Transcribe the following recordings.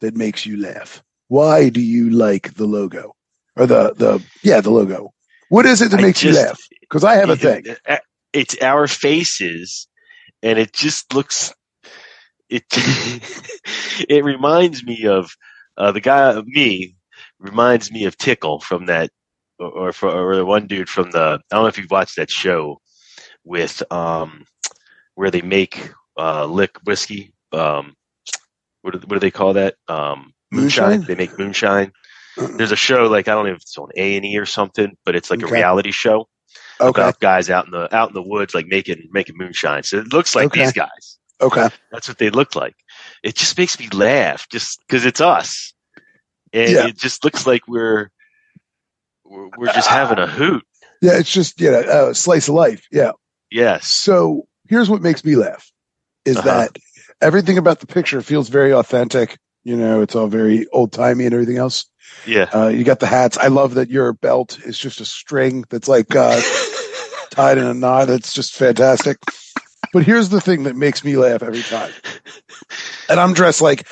that makes you laugh? Why do you like the logo or the logo? What is it that I makes you just laugh? Because I have a thing. it's our faces, and it just looks it. It reminds me of the guy. Me reminds me of Tickle from that, or the one dude from the. I don't know if you've watched that show with where they make lick whiskey. What do they call that? Moonshine. Moonshine? They make moonshine. Uh, There's a show like I don't know if it's on A&E or something, but it's like a okay. reality show Okay. about guys out in the woods like making moonshine. So it looks like Okay. these guys. Okay. That's what they look like. It just makes me laugh just because it's us, and Yeah. it just looks like we're just having a hoot. Yeah. It's just, slice of life. Yeah. Yes. So here's what makes me laugh is Uh-huh. that everything about the picture feels very authentic. It's all very old timey and everything else. Yeah. You got the hats. I love that your belt is just a string that's like tied in a knot. It's just fantastic. But here's the thing that makes me laugh every time. And I'm dressed like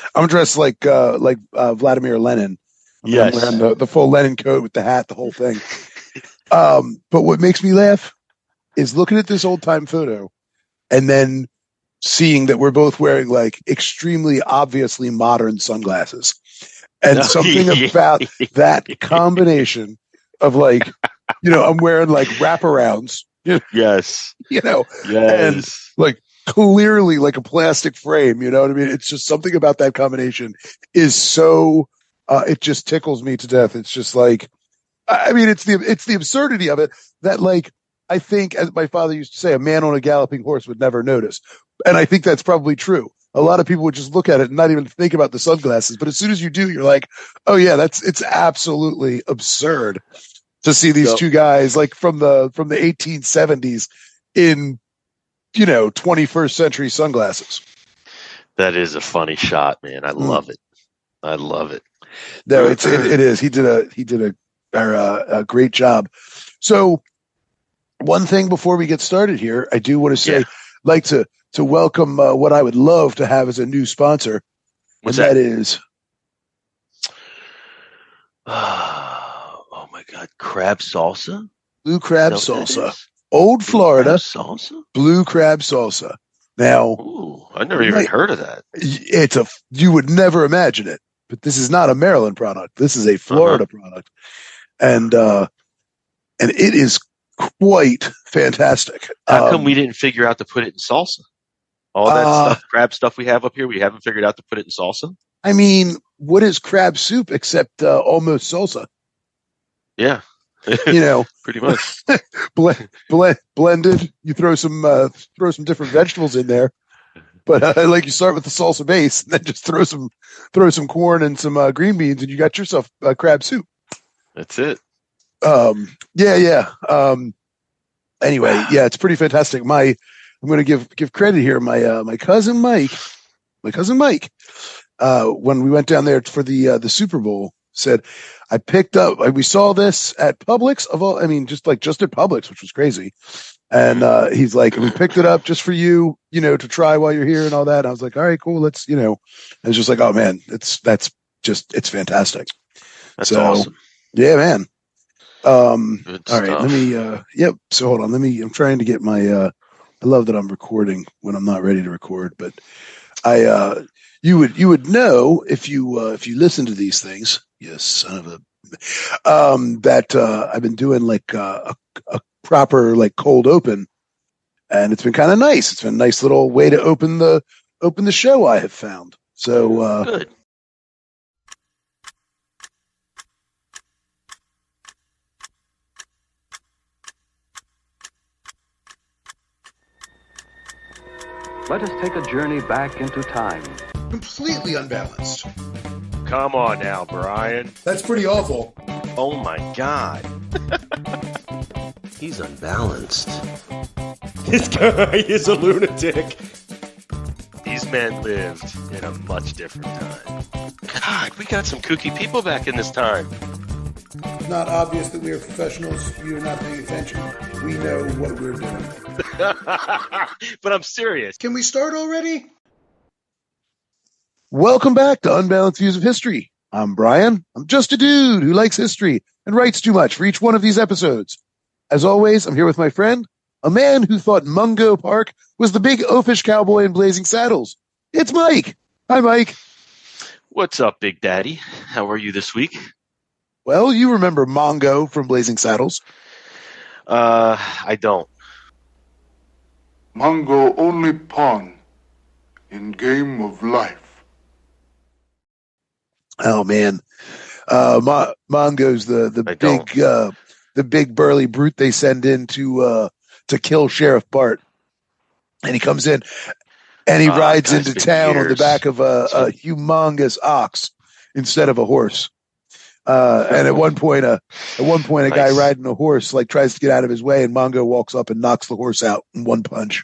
Vladimir Lenin. I'm Yes. wearing the full Lenin coat with the hat, the whole thing. But what makes me laugh is looking at this old time photo and then seeing that we're both wearing like extremely obviously modern sunglasses. And something about that combination of like, I'm wearing like wraparounds, Yes. and Yes. like clearly like a plastic frame, you know what I mean? It's just something about that combination is so, it just tickles me to death. It's just like, I mean, it's the absurdity of it that like, I think, as my father used to say, a man on a galloping horse would never notice. And I think that's probably true. A lot of people would just look at it and not even think about the sunglasses. But as soon as you do, you're like, oh yeah, it's absolutely absurd to see these two guys like from the 1870s in, 21st century sunglasses. That is a funny shot, man. I love it. I love it. No, it is. He did a great job. So one thing before we get started here, I do want to say, like to welcome what I would love to have as a new sponsor. What's and that? that is, oh my God, crab salsa? blue crab salsa, Old Florida salsa, blue crab salsa. Now, ooh, I never even heard of that. You would never imagine it, but this is not a Maryland product. This is a Florida product, and it is quite fantastic. How come we didn't figure out to put it in salsa? All that crab stuff we have up here, we haven't figured out to put it in salsa. I mean, what is crab soup except almost salsa? Yeah, pretty much blended. You throw some different vegetables in there, but like you start with the salsa base and then just throw some corn and some green beans, and you got yourself crab soup. That's it. Yeah. Anyway, yeah, it's pretty fantastic. I'm going to give credit here. My cousin Mike, when we went down there for the Super Bowl, said, I picked up, we saw this at Publix just at Publix, which was crazy. And he's like, we picked it up just for you, to try while you're here and all that. And I was like, all right, cool. Let's, it's just like, oh man, it's fantastic. That's awesome. Yeah, man. All right, stuff. let me, yep. So hold on, I'm trying to get my, I love that I'm recording when I'm not ready to record, but you would know if you listen to these things. Yes, son of a, that I've been doing like a proper like cold open, and it's been kind of nice. It's been a nice little way to open the show, I have found. So good. Let us take a journey back into time. Completely unbalanced. Come on now, Brian. That's pretty awful. Oh my God. He's unbalanced. This guy is a lunatic. These men lived in a much different time. God, we got some kooky people back in this time. It's not obvious that we are professionals. You're not paying attention. We know what we're doing. But I'm serious. Can we start already? Welcome back to Unbalanced Views of History. I'm Brian. I'm just a dude who likes history and writes too much for each one of these episodes. As always, I'm here with my friend, a man who thought Mungo Park was the big oafish cowboy in Blazing Saddles. It's Mike. Hi, Mike. What's up, Big Daddy? How are you this week? Well, you remember Mongo from Blazing Saddles. I don't. Mungo only pawn in game of life. Oh man, Mongo's the big burly brute they send in to kill Sheriff Bart, and he comes in and he rides into town on the back of a humongous ox instead of a horse. And at one point, a guy riding a horse tries to get out of his way, and Mongo walks up and knocks the horse out in one punch.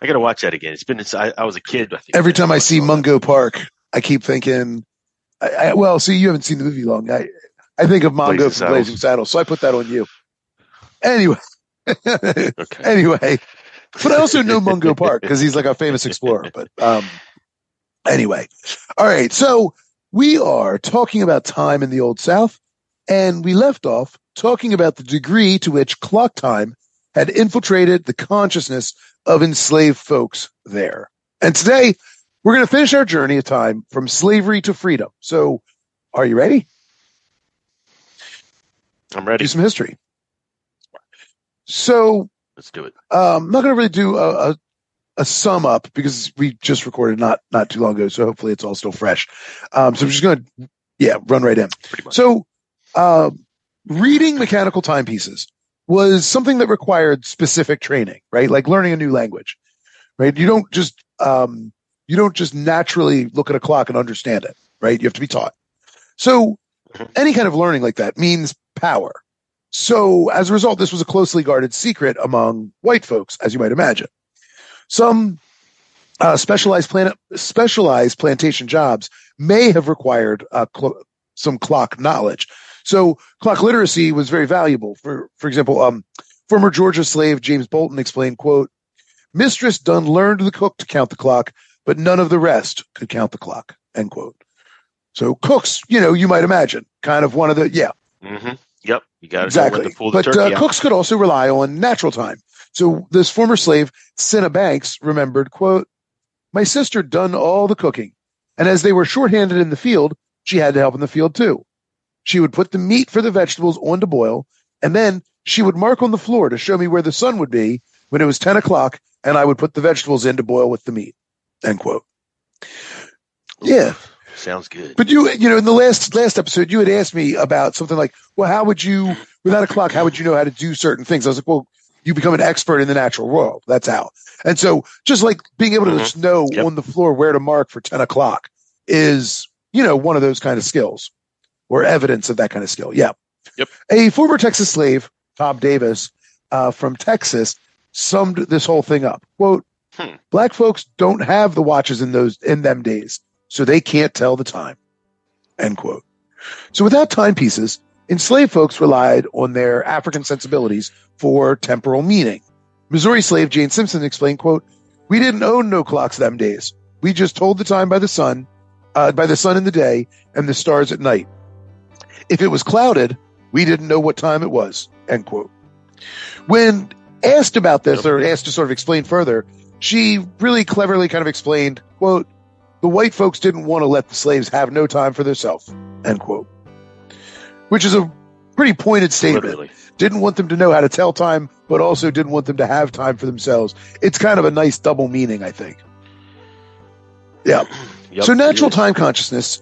I got to watch that again. I was a kid. I think every time I see Mungo Park, I keep thinking, see, you haven't seen the movie long. I think of Mongo from Blazing Saddles, so I put that on you. Anyway, okay. Anyway, but I also know Mungo Park because he's like a famous explorer. But anyway, all right. So we are talking about time in the Old South, and we left off talking about the degree to which clock time had infiltrated the consciousness of enslaved folks there. And today, we're going to finish our journey of time from slavery to freedom. So, are you ready? I'm ready. Do some history. So, let's do it. I'm not going to really do a sum up because we just recorded not too long ago. So hopefully it's all still fresh. So I'm just going to, run right in. So, reading mechanical timepieces was something that required specific training, right? Like learning a new language, right? You don't just naturally look at a clock and understand it, right? You have to be taught. So any kind of learning like that means power. So as a result, this was a closely guarded secret among white folks, as you might imagine. Some specialized plantation jobs may have required some clock knowledge. So clock literacy was very valuable. For example, former Georgia slave James Bolton explained, quote, "Mistress Dunn learned the cook to count the clock, but none of the rest could count the clock," end quote. So cooks, you might imagine, kind of one of the, Mm-hmm. Yep. You got exactly. Know when to pull the turkey out. Cooks could also rely on natural time. So this former slave, Cinna Banks, remembered, quote, "My sister done all the cooking, and as they were shorthanded in the field, she had to help in the field too. She would put the meat for the vegetables on to boil, and then she would mark on the floor to show me where the sun would be when it was 10 o'clock, and I would put the vegetables in to boil with the meat," end quote. Yeah. Sounds good. But you in the last episode, you had asked me about something like, well, how would you, without a clock, how would you know how to do certain things? I was like, well, you become an expert in the natural world. That's how. And so just like being able to just know on the floor where to mark for 10 o'clock is, one of those kind of skills or evidence of that kind of skill. Yeah. Yep. A former Texas slave, Tom Davis, from Texas, summed this whole thing up. Quote, "Black folks don't have the watches in them days, so they can't tell the time," end quote. So without timepieces, enslaved folks relied on their African sensibilities for temporal meaning. Missouri slave Jane Simpson explained, quote, "We didn't own no clocks them days. We just told the time by the sun in the day and the stars at night. If it was clouded, we didn't know what time it was," end quote. When asked about this or asked to sort of explain further, she really cleverly kind of explained, quote, "The white folks didn't want to let the slaves have no time for themselves," end quote. Which is a pretty pointed statement. Literally. Didn't want them to know how to tell time, but also didn't want them to have time for themselves. It's kind of a nice double meaning, I think. Yeah. Yep, so natural time consciousness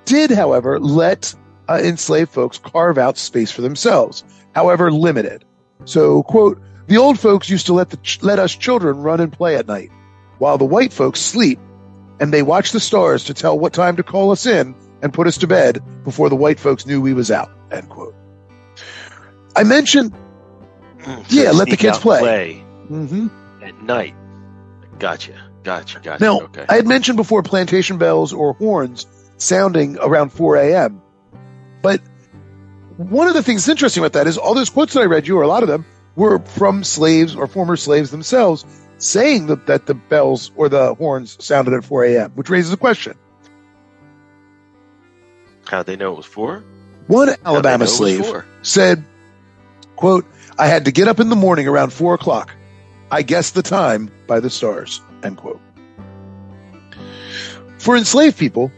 did, however, let enslaved folks carve out space for themselves, however limited. So, quote, "The old folks used to let us children run and play at night, while the white folks sleep, and they watch the stars to tell what time to call us in and put us to bed before the white folks knew we was out," end quote. I mentioned, let the kids play. Mm-hmm. At night. Gotcha. Now, okay. I had mentioned before plantation bells or horns sounding around 4 a.m. But one of the things interesting about that is all those quotes that I read you, or a lot of them, were from slaves or former slaves themselves saying that the bells or the horns sounded at 4 a.m., which raises a question. How'd they know it was 4? One Alabama slave said, quote, "I had to get up in the morning around 4 o'clock. I guessed the time by the stars," end quote. For enslaved people,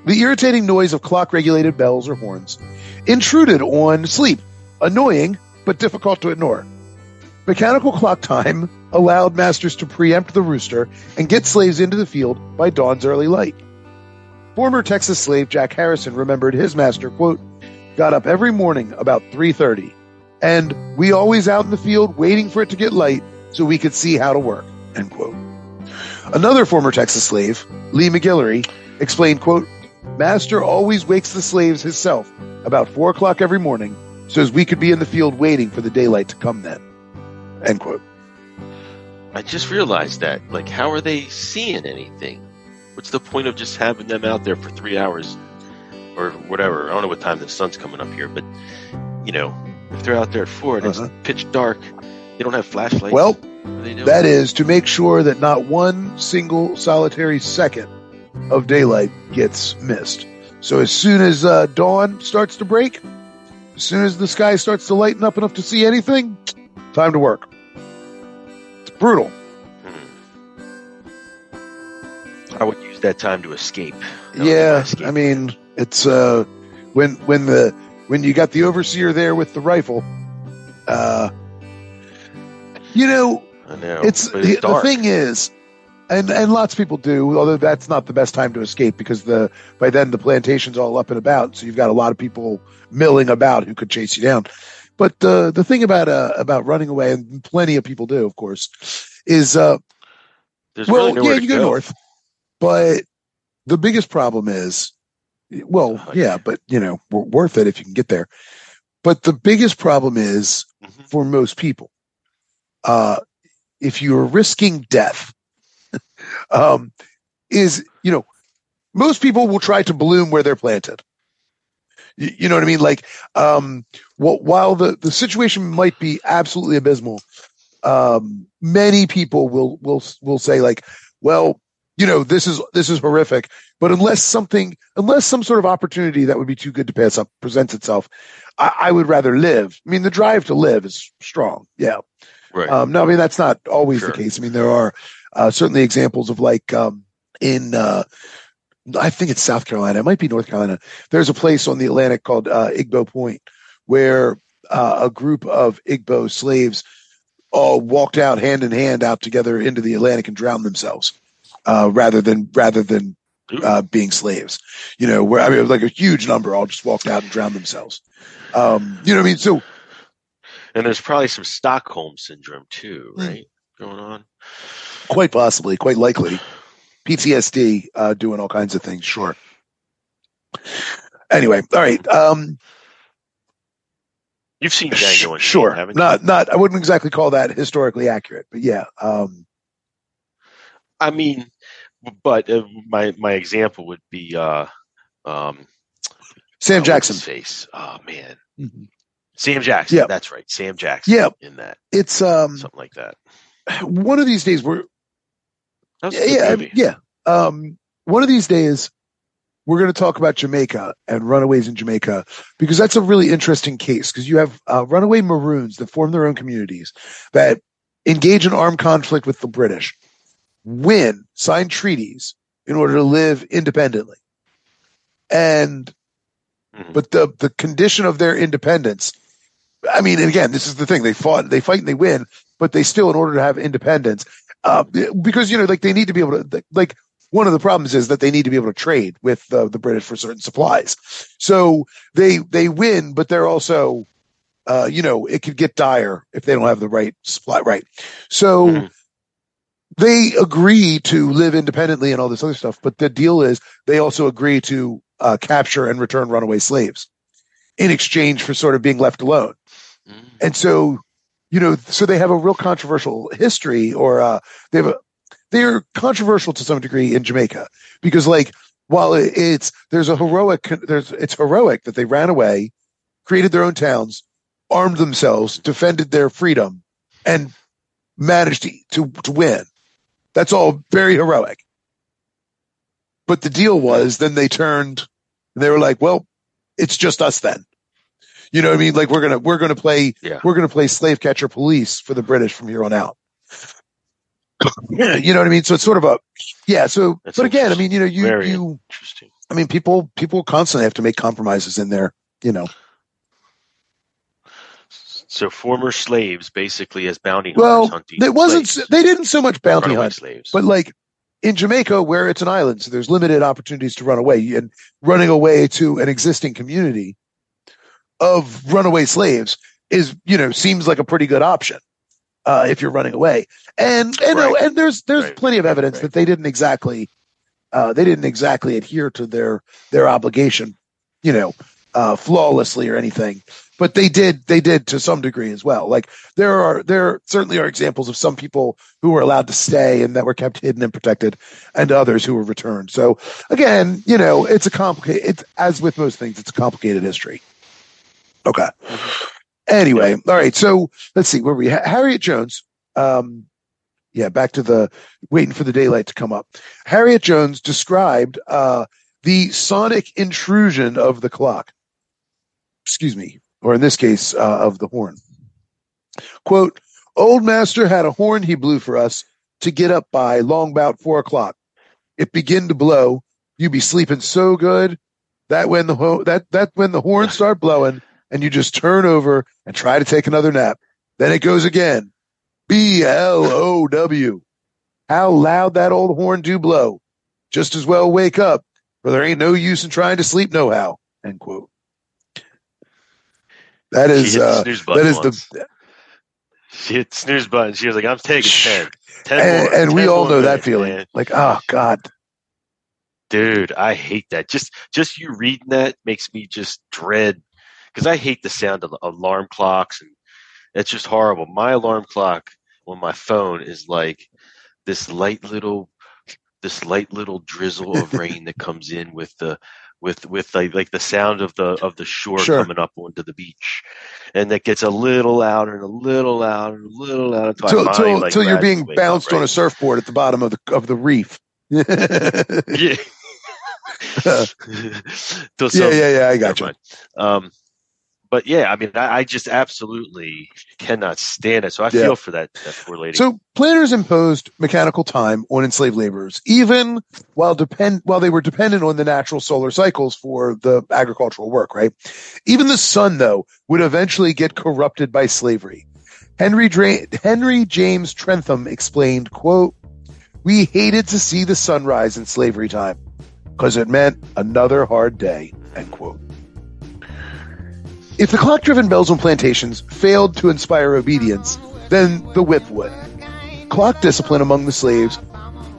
the irritating noise of clock-regulated bells or horns intruded on sleep, annoying but difficult to ignore. Mechanical clock time allowed masters to preempt the rooster and get slaves into the field by dawn's early light. Former Texas slave Jack Harrison remembered his master, quote, "got up every morning about 3:30, and we always out in the field waiting for it to get light so we could see how to work," end quote. Another former Texas slave, Lee McGillery, explained, quote, "Master always wakes the slaves himself about 4 o'clock every morning so as we could be in the field waiting for the daylight to come then," end quote. I just realized that. Like, how are they seeing anything? What's the point of just having them out there for 3 hours or whatever? I don't know what time the sun's coming up here, but, if they're out there at 4 and it's pitch dark, they don't have flashlights. Well, what are they doing? that is to make sure that not one single solitary second of daylight gets missed. So as soon as dawn starts to break, as soon as the sky starts to lighten up enough to see anything, time to work. It's brutal. I would use that time to escape. Yeah, I mean, it's when you got the overseer there with the rifle, I know. It's the thing is, and lots of people do, although that's not the best time to escape because by then the plantation's all up and about, so you've got a lot of people milling about who could chase you down. But the thing about running away, and plenty of people do, of course, is there's really nowhere to you go north, but the biggest problem is, but we're worth it if you can get there. But the biggest problem is for most people, if you're risking death, most people will try to bloom where they're planted. You know what I mean? Like, while the situation might be absolutely abysmal, many people will say like, well, this is horrific, but unless some sort of opportunity that would be too good to pass up presents itself, I would rather live. I mean, the drive to live is strong. Yeah. Right. No, I mean, that's not always the case. I mean, there are certainly examples of like in I think it's South Carolina. It might be North Carolina. There's a place on the Atlantic called Igbo Point where a group of Igbo slaves all walked out hand in hand out together into the Atlantic and drowned themselves rather than being slaves. Where like a huge number all just walked out and drowned themselves. You know what I mean? So, and there's probably some Stockholm syndrome too, right? Going on. Quite possibly, quite likely. PTSD doing all kinds of things, sure. Anyway, all right. You've seen Django and sure. Jane, haven't you? Not I wouldn't exactly call that historically accurate, but yeah. I mean, but my example would be Sam Jackson. What's his face. Oh man. Mm-hmm. Sam Jackson. Yeah. That's right. Sam Jackson. Yeah. In that. It's something like that. One of these days we're one of these days we're going to talk about Jamaica and runaways in Jamaica because that's a really interesting case because you have runaway Maroons that form their own communities that engage in armed conflict with the British, sign treaties in order to live independently. But the condition of their independence, I mean, and again, this is the thing, they fight and they win, but they still, in order to have independence, because, like they need to be able to, like one of the problems is that they need to be able to trade with the British for certain supplies. So they win, but they're also, it could get dire if they don't have the right supply. Right. So they agree to live independently and all this other stuff. But the deal is they also agree to capture and return runaway slaves in exchange for sort of being left alone. And so, so they have a real controversial history, or they're controversial to some degree in Jamaica because, like, while it's heroic that they ran away, created their own towns, armed themselves, defended their freedom, and managed to win. That's all very heroic. But the deal was, then they turned, and they were like, well, it's just us then. You know what I mean? Like we're gonna play slave catcher police for the British from here on out. You know what I mean? So it's sort of so. That's but again, I mean, you interesting. I mean, people constantly have to make compromises in there. You know. So former slaves, basically, as bounty hunters hunting. It wasn't. Slaves. They didn't so much bounty Runaway hunt, slaves. but like in Jamaica, where it's an island, so there's limited opportunities to run away, and running away to an existing community of runaway slaves is, seems like a pretty good option if you're running away. And there's plenty of evidence that they didn't exactly adhere to their obligation, flawlessly or anything. But they did to some degree as well. Like there certainly are examples of some people who were allowed to stay and that were kept hidden and protected, and others who were returned. So again, it's as with most things, it's a complicated history. Okay. Anyway, all right. So let's see where we Harriet Jones. Back to the waiting for the daylight to come up. Harriet Jones described the sonic intrusion of the clock. Excuse me, or in this case, of the horn. Quote: "Old master had a horn he blew for us to get up by long about 4 o'clock. It begin to blow. You be sleeping so good that when the horn start blowing, and you just turn over and try to take another nap. Then it goes again. BLOW. How loud that old horn do blow. Just as well wake up, for there ain't no use in trying to sleep nohow." End quote. That is she hit snooze button. She was like, "I'm taking 10 more." And we all know minutes, that feeling. Man. Like, oh God. Dude, I hate that. Just you reading that makes me just dread, because I hate the sound of alarm clocks, and it's just horrible. My alarm clock on my phone is like this light little drizzle of rain that comes in with the the sound of the shore coming up onto the beach, and that gets a little louder and a little louder and a little louder until you're being bounced on a surfboard at the bottom of the reef. Yeah. I got you. But yeah, I mean, I just absolutely cannot stand it. So I feel for that poor lady. So planters imposed mechanical time on enslaved laborers, even while they were dependent on the natural solar cycles for the agricultural work, right? Even the sun, though, would eventually get corrupted by slavery. Henry James Trentham explained, quote, "We hated to see the sunrise in slavery time because it meant another hard day," end quote. If the clock-driven bells on plantations failed to inspire obedience, then the whip would. Clock discipline among the slaves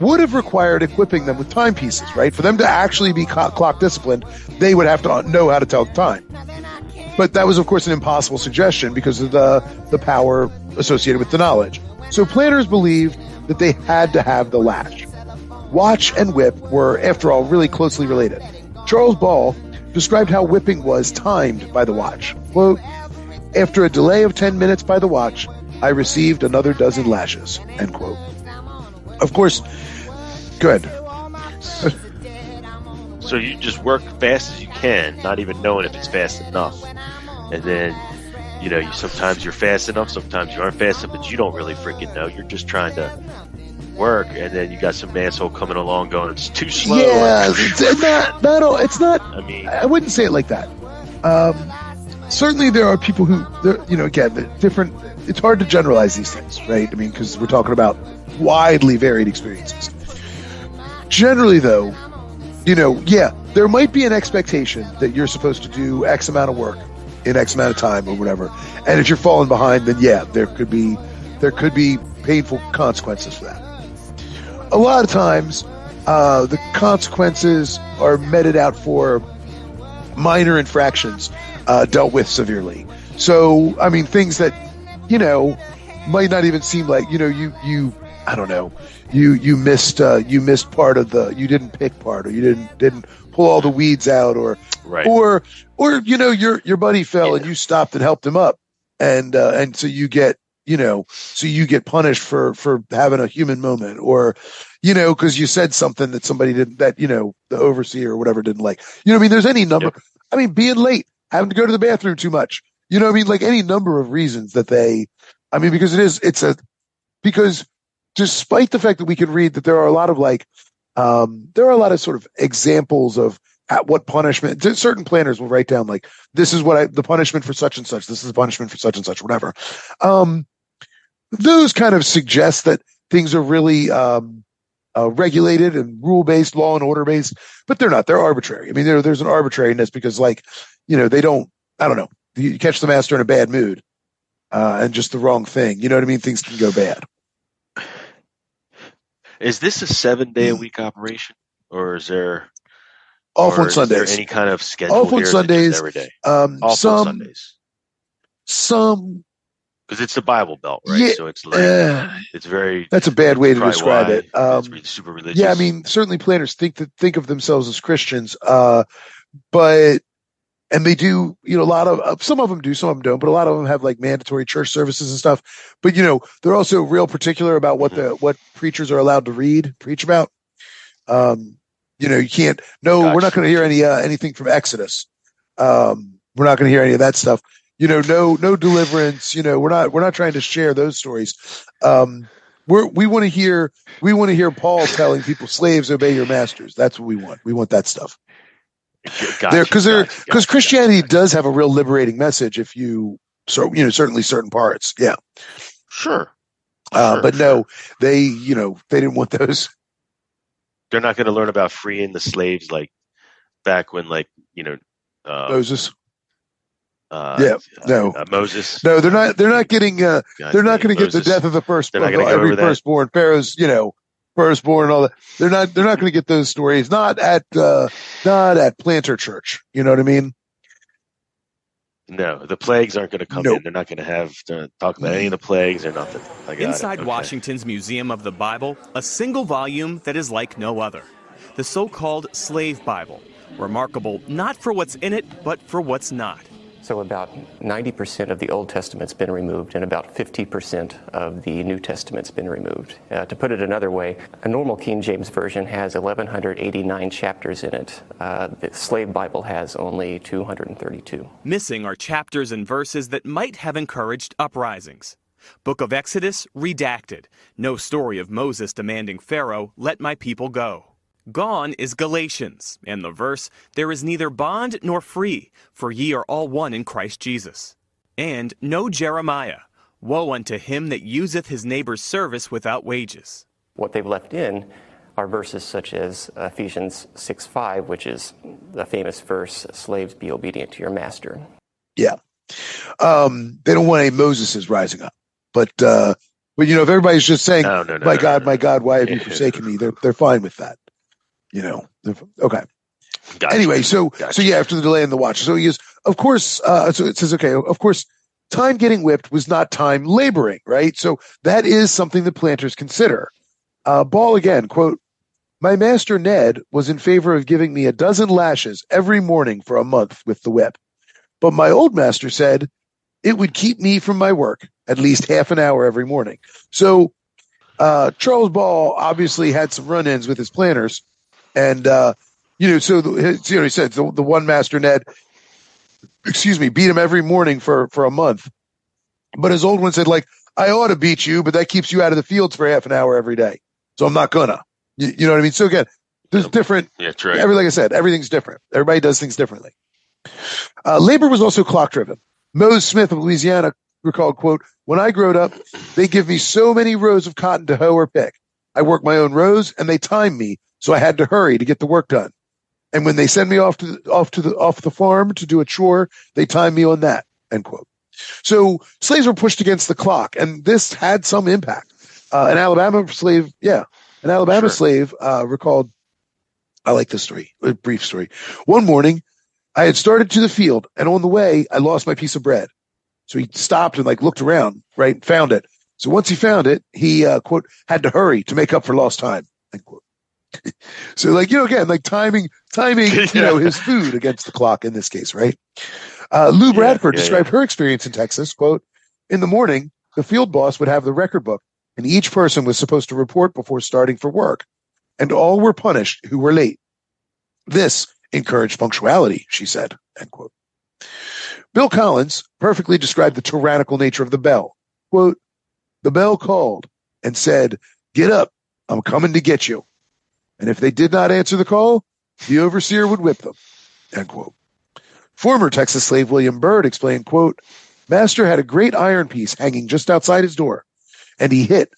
would have required equipping them with timepieces, right? For them to actually be clock disciplined, they would have to know how to tell the time. But that was, of course, an impossible suggestion because of the power associated with the knowledge. So planters believed that they had to have the lash. Watch and whip were, after all, really closely related. Charles Ball described how whipping was timed by the watch. Quote, "After a delay of 10 minutes by the watch, I received another dozen lashes," end quote. Of course, good. So you just work fast as you can, not even knowing if it's fast enough. And then, sometimes you're fast enough, sometimes you aren't fast enough, but you don't really freaking know. You're just trying to work, and then you got some asshole coming along going, "It's too slow." Yeah, it's not. I mean, I wouldn't say it like that. Certainly, there are people who, again, different. It's hard to generalize these things, right? I mean, because we're talking about widely varied experiences. Generally, though, there might be an expectation that you're supposed to do X amount of work in X amount of time or whatever, and if you're falling behind, then there could be painful consequences for that. A lot of times, the consequences are meted out for minor infractions dealt with severely. So, I mean, things that, might not even seem like, I don't know, you missed part of you didn't pick part, or you didn't pull all the weeds out, or your buddy fell and you stopped and helped him up, and so you get so you get punished for having a human moment, or, because you said something that somebody didn't, that, the overseer or whatever didn't like. I mean, there's any number. Yep. I mean, being late, having to go to the bathroom too much. I mean, like any number of reasons that because despite the fact that we can read that there are a lot of sort of examples of at what punishment certain planners will write down, like, this is the punishment for such and such. This is the punishment for such and such, whatever. Those kind of suggest that things are really, regulated and rule-based, law and order-based, but they're not. They're arbitrary. I mean, there's an arbitrariness because, like, they don't, I don't know, you catch the master in a bad mood, and just the wrong thing. You know what I mean? Things can go bad. Is this a 7-day-a-week operation, or is there off on Sundays? Is there any kind of schedule? Off on Sundays. Every day. Off on Sundays. Some. Because it's the Bible Belt, right? Yeah, so it's like it's very. That's a bad way to describe it. It's super religious. Yeah, I mean, certainly planners think of themselves as Christians, but. And they do, a lot of, some of them do, some of them don't, but a lot of them have like mandatory church services and stuff. But, they're also real particular about what preachers are allowed to preach about. You can't, we're not going to hear anything from Exodus. We're not going to hear any of that stuff. No deliverance. We're not trying to share those stories. We want to hear Paul telling people, slaves, obey your masters. That's what we want. We want that stuff. Because Christianity does have a real liberating message if certainly certain parts. Yeah. Sure. But no, they didn't want those. They're not going to learn about freeing the slaves like back when, Moses. Moses. No, they're not getting. They're not going to get the death of the firstborn. Every firstborn, Pharaoh's, firstborn, all that. They're not going to get those stories. Not at Planter Church. You know what I mean? No, the plagues aren't going to come in. They're not going to have to talk about any of the plagues or nothing. Inside Washington's Museum of the Bible, a single volume that is like no other. The so-called Slave Bible. Remarkable not for what's in it, but for what's not. So about 90% of the Old Testament's been removed and about 50% of the New Testament's been removed. To put it another way, a normal King James Version has 1,189 chapters in it. The Slave Bible has only 232. Missing are chapters and verses that might have encouraged uprisings. Book of Exodus, redacted. No story of Moses demanding Pharaoh, let my people go. Gone is Galatians, and the verse, there is neither bond nor free, for ye are all one in Christ Jesus. And no Jeremiah, woe unto him that useth his neighbor's service without wages. What they've left in are verses such as Ephesians 6:5, which is the famous verse, slaves be obedient to your master. Yeah. They don't want any Moseses rising up. But if everybody's just saying, my God, why have you forsaken me? They're fine with that. Okay. Gotcha. Anyway, so yeah, after the delay in the watch. So he is, of course, so it says, okay, of course, time getting whipped was not time laboring, right? So that is something that planters consider. Ball again, quote, my master Ned was in favor of giving me 12 lashes every morning for a month with the whip. But my old master said it would keep me from my work at least half an hour every morning. So Charles Ball obviously had some run-ins with his planters. And, he said the one master Ned, beat him every morning for a month. But his old one said, like, I ought to beat you, but that keeps you out of the fields for half an hour every day. So I'm not gonna. You know what I mean? So again, there's different. Yeah, that's right. Like I said, everything's different. Everybody does things differently. Labor was also clock driven. Mose Smith of Louisiana recalled, quote, when I growed up, they give me so many rows of cotton to hoe or pick. I work my own rows and they time me. So I had to hurry to get the work done. And when they send me off the farm to do a chore, they time me on that, end quote. So slaves were pushed against the clock, and this had some impact. An Alabama slave recalled, I like this story, a brief story. One morning, I had started to the field, and on the way, I lost my piece of bread. So he stopped and looked around, right, and found it. So once he found it, he, quote, had to hurry to make up for lost time, end quote. So again, timing, his food against the clock in this case, right? Lou Bradford described her experience in Texas, quote, in the morning, the field boss would have the record book, and each person was supposed to report before starting for work, and all were punished who were late. This encouraged punctuality, she said, end quote. Bill Collins perfectly described the tyrannical nature of the bell. Quote, the bell called and said, get up, I'm coming to get you. And if they did not answer the call, the overseer would whip them, end quote. Former Texas slave William Byrd explained, quote, Master had a great iron piece hanging just outside his door, and he hit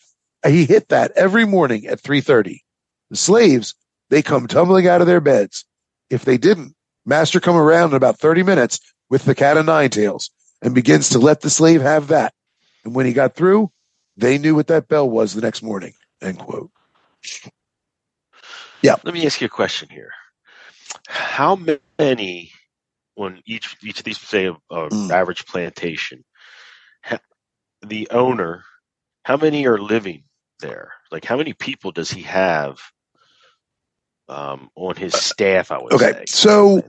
that every morning at 3:30. The slaves, they come tumbling out of their beds. If they didn't, Master come around in about 30 minutes with the cat o' nine tails and begins to let the slave have that. And when he got through, they knew what that bell was the next morning, end quote. Yeah. Let me ask you a question here. How many on each of these, say, average plantation, the owner, how many are living there? Like, how many people does he have on his staff, I would say? Okay, so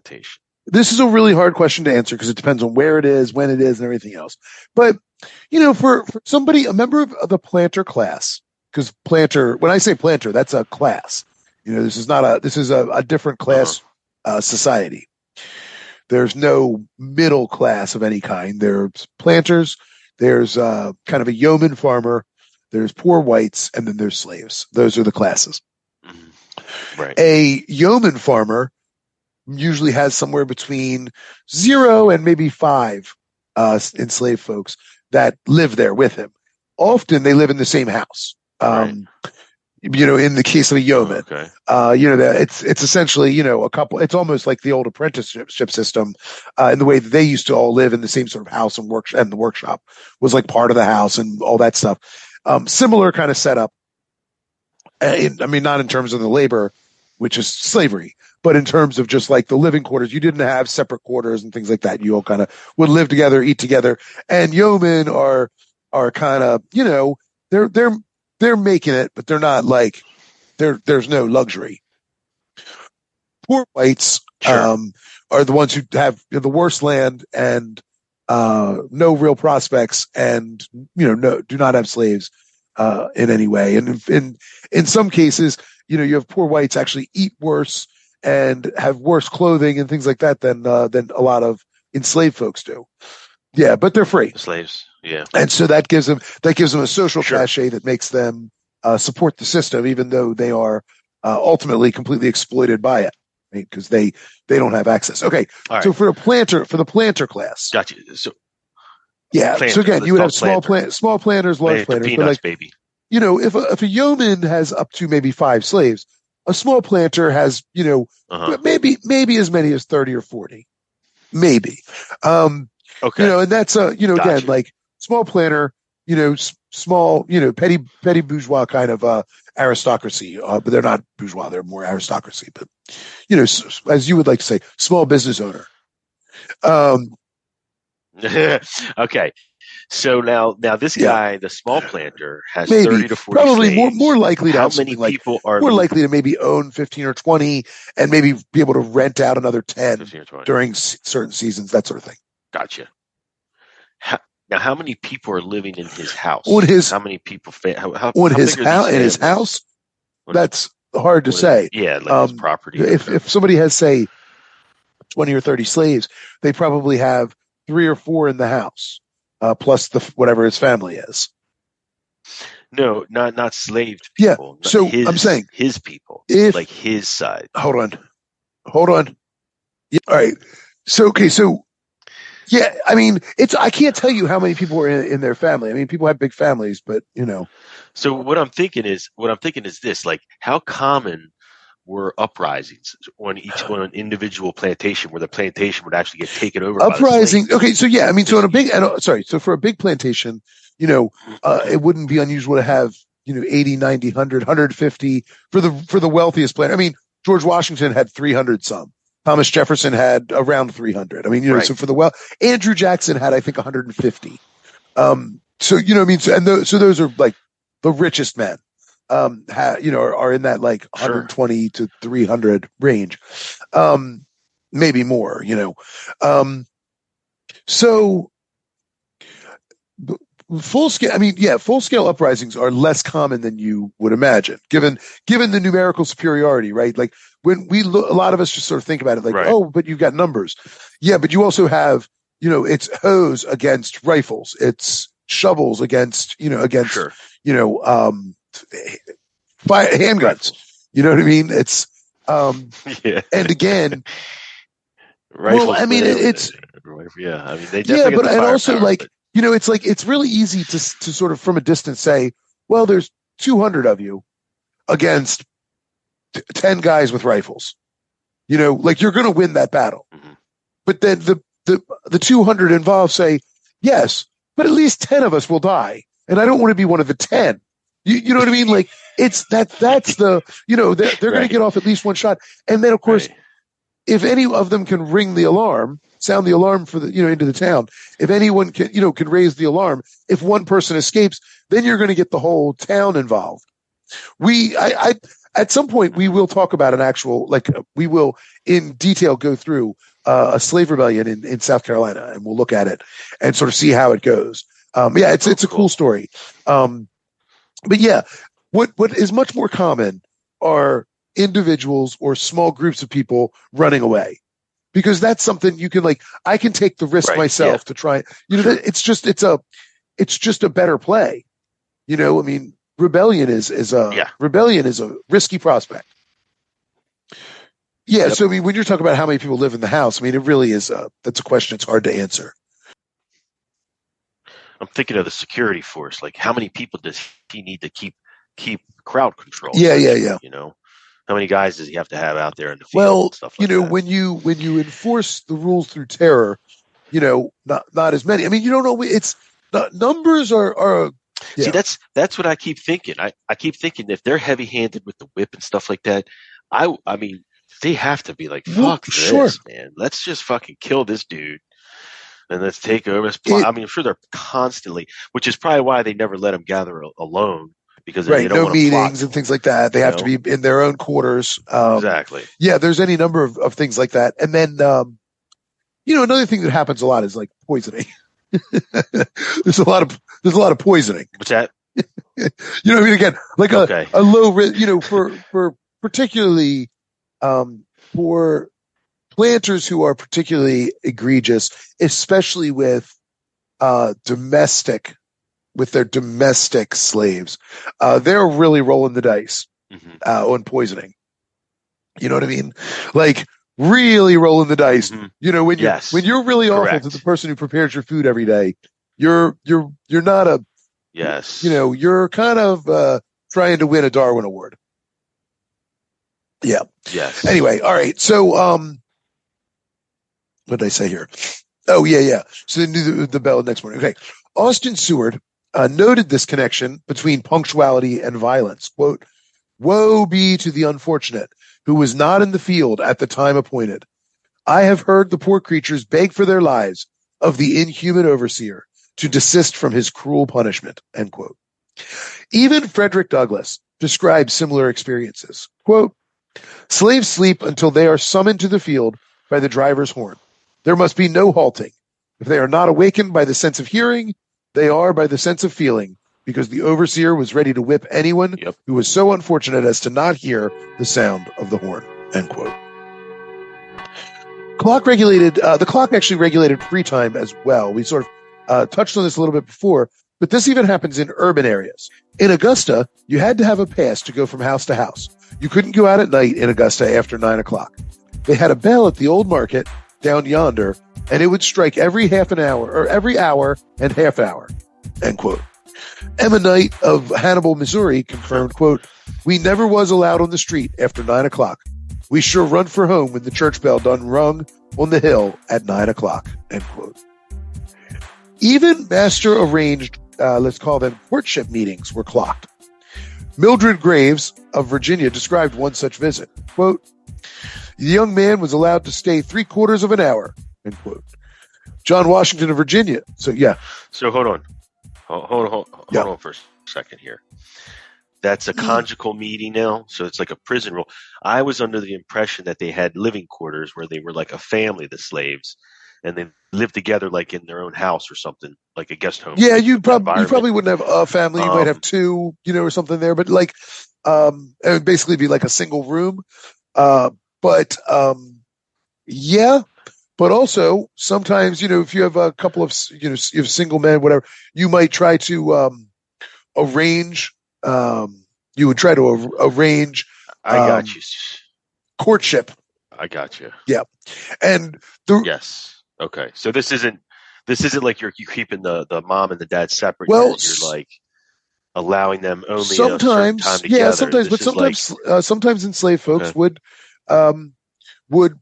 this is a really hard question to answer because it depends on where it is, when it is, and everything else. But, you know, for somebody, a member of the planter class, because planter, when I say planter, that's a class. You know, this is a different class society. There's no middle class of any kind. There's planters, there's kind of a yeoman farmer, there's poor whites, and then there's slaves. Those are the classes. Mm-hmm. Right. A yeoman farmer usually has somewhere between 0 and maybe 5 enslaved folks that live there with him. Often they live in the same house. Right. You know, in the case of a yeoman, you know, it's essentially, you know, a couple, it's almost like the old apprenticeship system, in the way that they used to all live in the same sort of house and the workshop was like part of the house and all that stuff. Similar kind of setup. I mean, not in terms of the labor, which is slavery, but in terms of just like the living quarters. You didn't have separate quarters and things like that. You all kind of would live together, eat together, and yeomen are kind of, you know, they're making it, but they're not like there's no luxury. Poor whites are the ones who have the worst land and no real prospects, and you know do not have slaves in any way. And in some cases, you know, you have poor whites actually eat worse and have worse clothing and things like that than a lot of enslaved folks do. Yeah, but they're free. Slaves. Yeah. And so that gives them a social cachet that makes them support the system, even though they are ultimately completely exploited by it, right? Because they don't have access. Okay, right. So for the planter class, gotcha. So yeah. Planter, so again, you would have small planters, large the planters, peanuts, but like baby. you know, if a yeoman has up to maybe 5 slaves, a small planter has, you know, maybe as many as 30 or 40, maybe. Okay. You know, and that's you know, again, like small planter, you know, small, you know, petty bourgeois kind of aristocracy, but they're not bourgeois; they're more aristocracy. But you know, as you would like to say, small business owner. Okay. So now this guy, the small planter, has maybe 30 to 40 probably slaves. more likely to How have many something people are more likely to maybe own 15 or 20 and maybe be able to rent out another 10 during certain seasons, that sort of thing. Gotcha. Now, how many people are living in his house? How many people? In his house? That's hard to say. Yeah, like his property. If somebody has, say, 20 or 30 slaves, they probably have 3 or 4 in the house, plus whatever his family is. No, not slaved people. Yeah, so I'm saying his people, like his side. Hold on. Yeah, all right. So yeah, I mean, I can't tell you how many people are in their family. I mean, people have big families, but you know. So what I'm thinking is this: like, how common were uprisings on an individual plantation where the plantation would actually get taken over? Uprising. Okay, so yeah, I mean, so so for a big plantation, you know, it wouldn't be unusual to have, you know, 80, 90, 100, 150 for the wealthiest planter. I mean, George Washington had 300 some. Thomas Jefferson had around 300. I mean, you know, so for Andrew Jackson had, I think, 150. So, you know, I mean, so those are like the richest men, you know, are in that like 120 to 300 range. Maybe more, you know. So full scale. I mean, yeah, full scale uprisings are less common than you would imagine, given the numerical superiority, right? Like when we look, a lot of us just sort of think about it, like, Right. oh, but you've got numbers. Yeah, but you also have, it's hoes against rifles, it's shovels against, Sure. handguns. Rifles. You know what I mean? It's Yeah. and again, Rifles. I mean, it's yeah. I mean, they definitely but get the and also firepower, like but- it's like it's really easy to sort of from a distance say, well, there's 200 of you against 10 guys with rifles. Like you're going to win that battle. Mhm. But then the 200 involved say, yes, but at least 10 of us will die, and I don't want to be one of the 10. You know what I mean? Like it's that's the they're going to Right. get off at least one shot, and then of course, Right. if any of them can ring the alarm, sound the alarm for the into the town, if anyone can raise the alarm, if one person escapes, then you're going to get the whole town involved. I at some point we will talk about an actual, like, we will in detail go through a slave rebellion in South Carolina, and we'll look at it and sort of see how it goes. Yeah, it's a cool story. But yeah, what is much more common are individuals or small groups of people running away, because that's something you can, like, I can take the risk Right, myself yeah. to try. Sure. It's just a better play. I mean, rebellion is a risky prospect. Yeah. Yep. So I mean, when you're talking about how many people live in the house, I mean, it really is that's a question it's hard to answer. I'm thinking of the security force. Like, how many people does he need to keep crowd control? Yeah. How many guys does he have to have out there in the field? Well, and stuff like that? when you enforce the rules through terror, not as many. I mean, you don't know. It's numbers are. Yeah. See, that's what I keep thinking. I keep thinking if they're heavy-handed with the whip and stuff like that, I mean, they have to be like, fuck this, sure. man. Let's just fucking kill this dude. And let's take over. I mean, I'm sure they're constantly, which is probably why they never let them gather alone, because they don't no want to meetings plot. and things like that. They have to be in their own quarters. Exactly. Yeah, there's any number of things like that. And then, another thing that happens a lot is like poisoning. There's a lot of poisoning. What's that? I mean, again, like a low risk, for particularly for planters who are particularly egregious, especially with their domestic slaves, they're really rolling the dice on poisoning. You know what I mean? Like really rolling the dice. Mm-hmm. When you're really Correct. awful to the person who prepares your food every day, you're not a Yes. You're kind of trying to win a Darwin Award. Yeah. Yes. Anyway, all right. So, what did I say here? Oh, yeah. So they knew the bell next morning. Okay. Austin Seward noted this connection between punctuality and violence. Quote, "Woe be to the unfortunate who was not in the field at the time appointed. I have heard the poor creatures beg for their lives of the inhuman overseer to desist from his cruel punishment." End quote. Even Frederick Douglass describes similar experiences. Quote, "Slaves sleep until they are summoned to the field by the driver's horn. There must be no halting. If they are not awakened by the sense of hearing, they are by the sense of feeling, because the overseer was ready to whip anyone who was so unfortunate as to not hear the sound of the horn." End quote. The clock actually regulated free time as well. We sort of touched on this a little bit before, but this even happens in urban areas. In Augusta, you had to have a pass to go from house to house. You couldn't go out at night in Augusta after 9 o'clock. They had a bell at the old market down yonder, and it would strike every half an hour, or every hour and half hour. End quote. Emma Knight of Hannibal, Missouri confirmed, quote, "We never was allowed on the street after 9 o'clock. We sure run for home when the church bell done rung on the hill at 9 o'clock." End quote. Even master arranged, let's call them courtship meetings, were clocked. Mildred Graves of Virginia described one such visit. Quote, "The young man was allowed to stay 3/4 of an hour." End quote. John Washington of Virginia. So yeah. So hold on. Hold on for a second here. That's a conjugal meeting now, so it's like a prison rule. I was under the impression that they had living quarters where they were like a family, the slaves, and they live together like in their own house or something, like a guest home. Yeah, type you probably environment. wouldn't have a family. You might have two, or something there, but like, it would basically be like a single room. But yeah, but also sometimes, if you have a couple of, you have single men, whatever, you might try to arrange. You would try to arrange. I got you. Courtship. I got you. Yeah, and yes. Okay, so this isn't like you're keeping the mom and the dad separate. Well, you're like allowing them only sometimes, a certain time together. Yeah, sometimes, but sometimes, sometimes enslaved folks would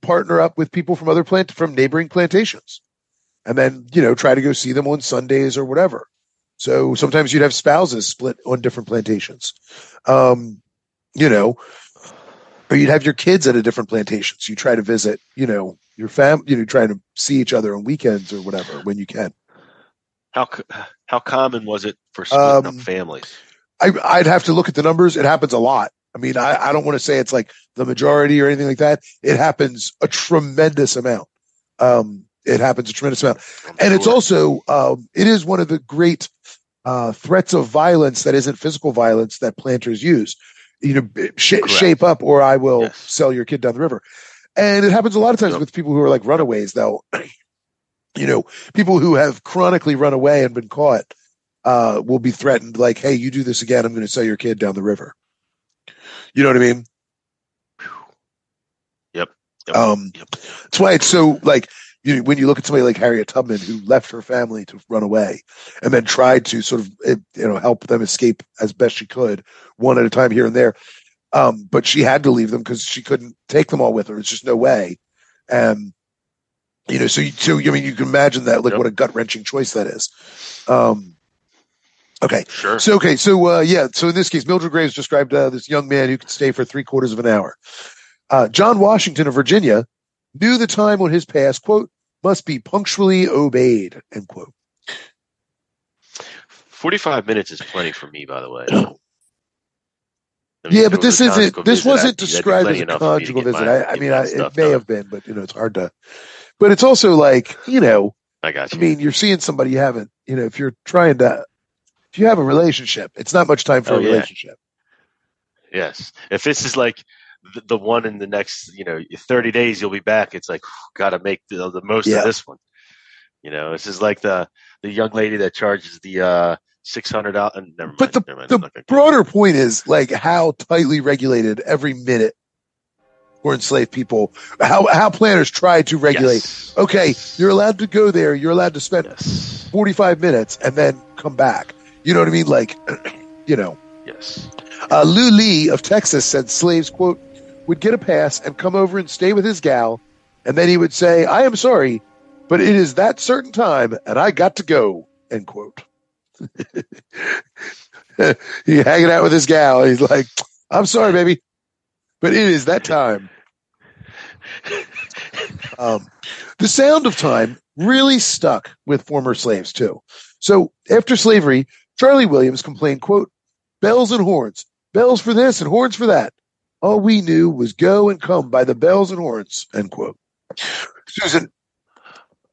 partner up with people from from neighboring plantations, and then try to go see them on Sundays or whatever. So sometimes you'd have spouses split on different plantations, or you'd have your kids at a different plantation. So you try to visit, your family, trying to see each other on weekends or whatever when you can. How common was it for splitting up families? I'd have to look at the numbers. It happens a lot. I mean, I don't want to say it's like the majority or anything like that. It happens a tremendous amount. It happens a tremendous amount. And it's also, it is one of the great threats of violence that isn't physical violence that planters use. Shape up or I will sell your kid down the river. And it happens a lot of times with people who are like runaways, though. People who have chronically run away and been caught will be threatened like, hey, you do this again, I'm going to sell your kid down the river. You know what I mean? Yep. That's why it's so like, when you look at somebody like Harriet Tubman, who left her family to run away and then tried to sort of, help them escape as best she could, one at a time here and there. But she had to leave them because she couldn't take them all with her. It's just no way. And, so I mean, you can imagine that, like, what a gut wrenching choice that is. Okay. Sure. So in this case, Mildred Graves described this young man who could stay for 3/4 of an hour. John Washington of Virginia knew the time on his pass, quote, must be punctually obeyed, end quote. 45 minutes is plenty for me, by the way. Yeah, but this wasn't described as a conjugal visit. It may have been, but it's hard to. But it's also like, I got you. I mean, you're seeing somebody you haven't, if you're trying to, if you have a relationship, it's not much time for a relationship. Yes. If this is like the one in the next, 30 days, you'll be back. It's like, got to make the most of this one. This is like the young lady that charges the $600. Never mind. The broader point is like how tightly regulated every minute for enslaved people, how planners try to regulate. Yes. Okay, you're allowed to go there. You're allowed to spend 45 minutes and then come back. You know what I mean? Like, Yes. Lou Lee of Texas said slaves, quote, would get a pass and come over and stay with his gal. And then he would say, I am sorry, but it is that certain time and I got to go, end quote. He hanging out with his gal. He's like, I'm sorry, baby, but it is that time. The sound of time really stuck with former slaves too. So after slavery, Charlie Williams complained, quote, bells and horns, bells for this and horns for that. All we knew was go and come by the bells and horns, end quote. Susan.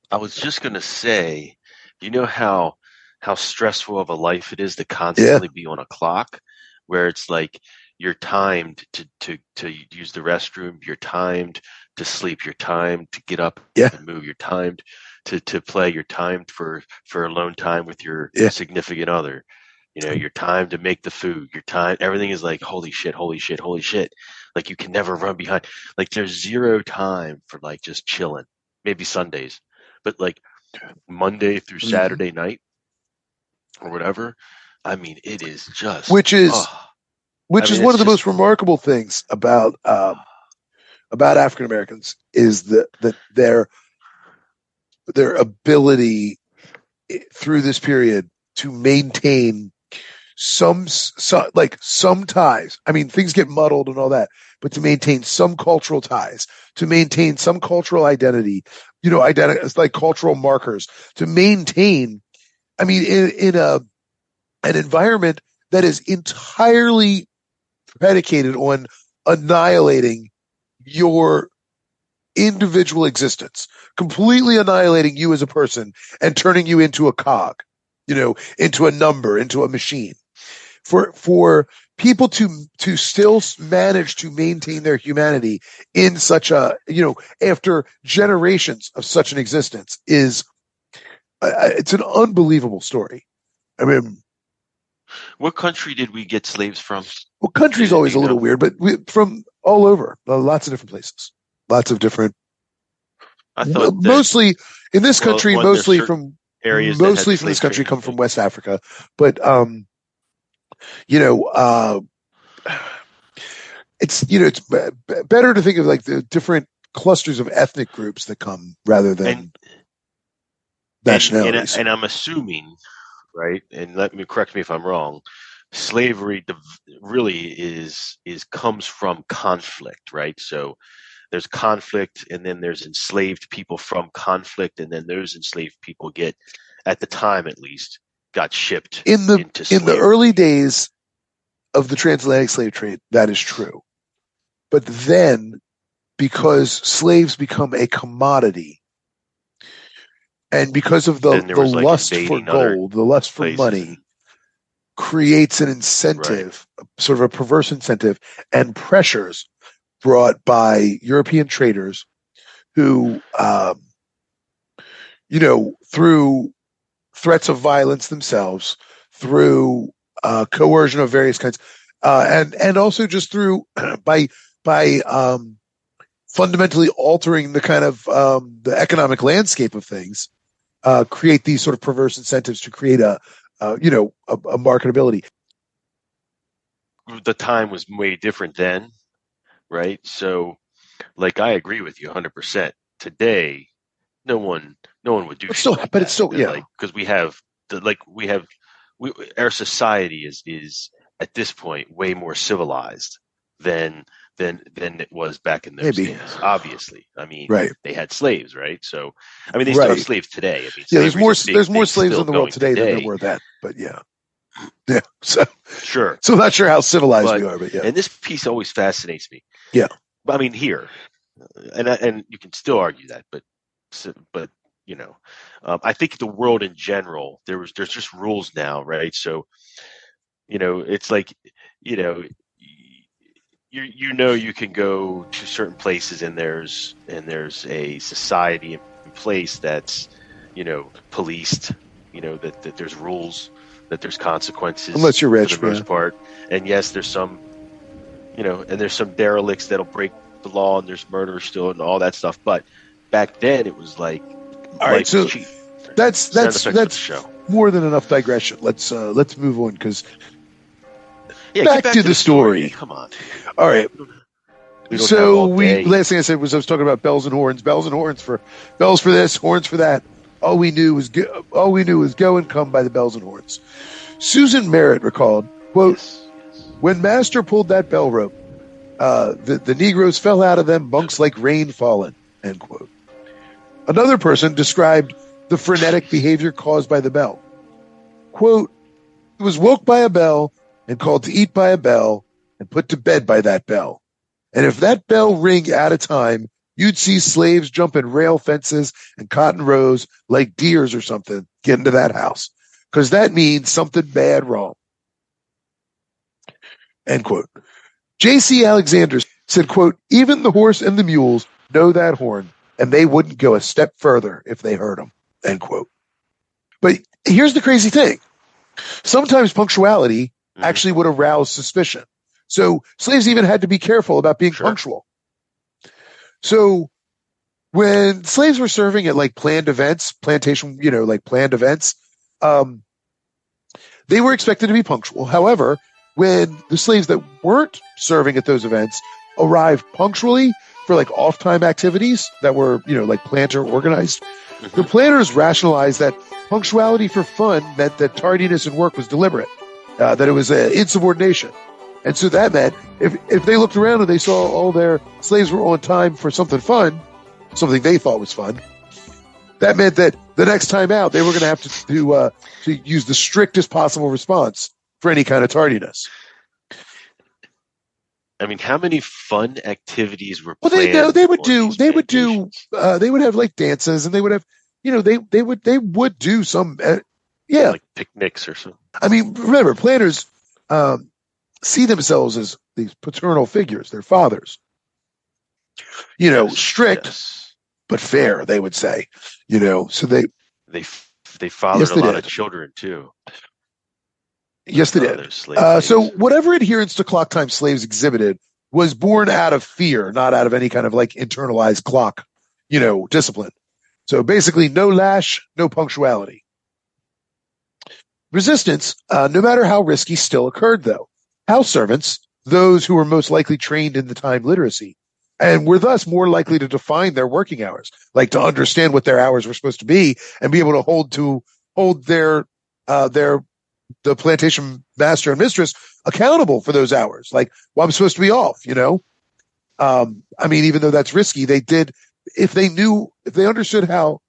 I was just going to say, you know how stressful of a life it is to constantly be on a clock where it's like you're timed to use the restroom, you're timed to sleep, you're timed to get up and move, you're timed to play, you're timed for alone time with your significant other. You're timed to make the food, you're timed, everything is like, holy shit. Like you can never run behind. Like there's zero time for like just chilling, maybe Sundays, but like Monday through Saturday night or whatever. I mean, it is just, which is one of the most remarkable things about African Americans is that their ability through this period to maintain some ties. I mean, things get muddled and all that, but to maintain some cultural ties, to maintain some cultural identity, it's like cultural markers, to maintain. I mean, in an environment that is entirely predicated on annihilating your individual existence, completely annihilating you as a person and turning you into a cog, into a number, into a machine. For people to still manage to maintain their humanity in such a, after generations of such an existence is, it's an unbelievable story. I mean, what country did we get slaves from? well, country's always a little weird, but from all over, lots of different places, lots of different. I thought mostly in this country, mostly from areas, mostly from this country come from West Africa, but it's it's better to think of like the different clusters of ethnic groups that come rather than nationalities. And I'm assuming, right? And correct me if I'm wrong. Slavery really comes from conflict, right? So there's conflict, and then there's enslaved people from conflict, and then those enslaved people at the time at least, got shipped into slavery. In the early days of the transatlantic slave trade, that is true. But then, because slaves become a commodity, and because of the lust for gold, the lust for money, creates an incentive, sort of a perverse incentive, and pressures brought by European traders who, through threats of violence themselves, through coercion of various kinds, and also just through by fundamentally altering the kind of the economic landscape of things, create these sort of perverse incentives to create a marketability. The time was way different then, right? So, like, I agree with you 100%. Today, no one would do. But it's still because we have our society is at this point way more civilized than it was back in those days. Obviously, I mean, they had slaves, right? So, I mean, they still have slaves today. I mean, there's more slaves in the world today than there were then. But yeah. So sure. So I'm not sure how civilized we are, but yeah. And this piece always fascinates me. Yeah. I mean, here, and you can still argue that, but I think the world in general, there's just rules now, right? So, it's like, you can go to certain places and there's a society in place that's, policed, that there's rules, that there's consequences, unless you're rich, for the most part. And yes, there's some, and there's some derelicts that'll break the law, and there's murderers still and all that stuff. But back then it was like, all right, so that's more than enough digression. Let's move on, because back to the story. Come on. All right. So last thing I said was I was talking about bells and horns for bells for this, horns for that. All we knew was go and come by the bells and horns. Susan Merritt recalled, quote, "When Master pulled that bell rope, the Negroes fell out of them bunks like rain fallen," end quote. Another person described the frenetic behavior caused by the bell. Quote, "He was woke by a bell and called to eat by a bell and put to bed by that bell. And if that bell ring at a time, you'd see slaves jumping rail fences and cotton rows like deers or something get into that house, because that means something bad wrong." End quote. J.C. Alexander said, quote, "Even the horse and the mules know that horn, and they wouldn't go a step further if they heard them," end quote. But here's the crazy thing. Sometimes punctuality actually would arouse suspicion. So slaves even had to be careful about being punctual. So when slaves were serving at like planned events, plantation, planned events, they were expected to be punctual. However, when the slaves that weren't serving at those events arrived punctually for like off-time activities that were, like planned or organized, the planners rationalized that punctuality for fun meant that tardiness in work was deliberate, that it was insubordination. And so that meant if they looked around and they saw all their slaves were on time for something fun, something they thought was fun, that meant that the next time out they were going to have to use the strictest possible response for any kind of tardiness. I mean, how many fun activities were Well, planned? they would on do these they would do plantations? they would have like dances, and they would have they would do some yeah. Like picnics or something. I mean, remember, planters see themselves as these paternal figures, their fathers. Yes, Strict yes. but fair, they would say. So They fathered yes, a they lot of did. children too. Yes, they did. Those slave So days. whatever adherence to clock time slaves exhibited was born out of fear, not out of any kind of like internalized clock, discipline. So basically, no lash, no punctuality. Resistance, no matter how risky, still occurred, though. House servants, those who were most likely trained in the time literacy, and were thus more likely to define their working hours, like to understand what their hours were supposed to be and be able to hold the plantation master and mistress accountable for those hours. Like, well, I'm supposed to be off, I mean, even though that's risky, they did, if they understood how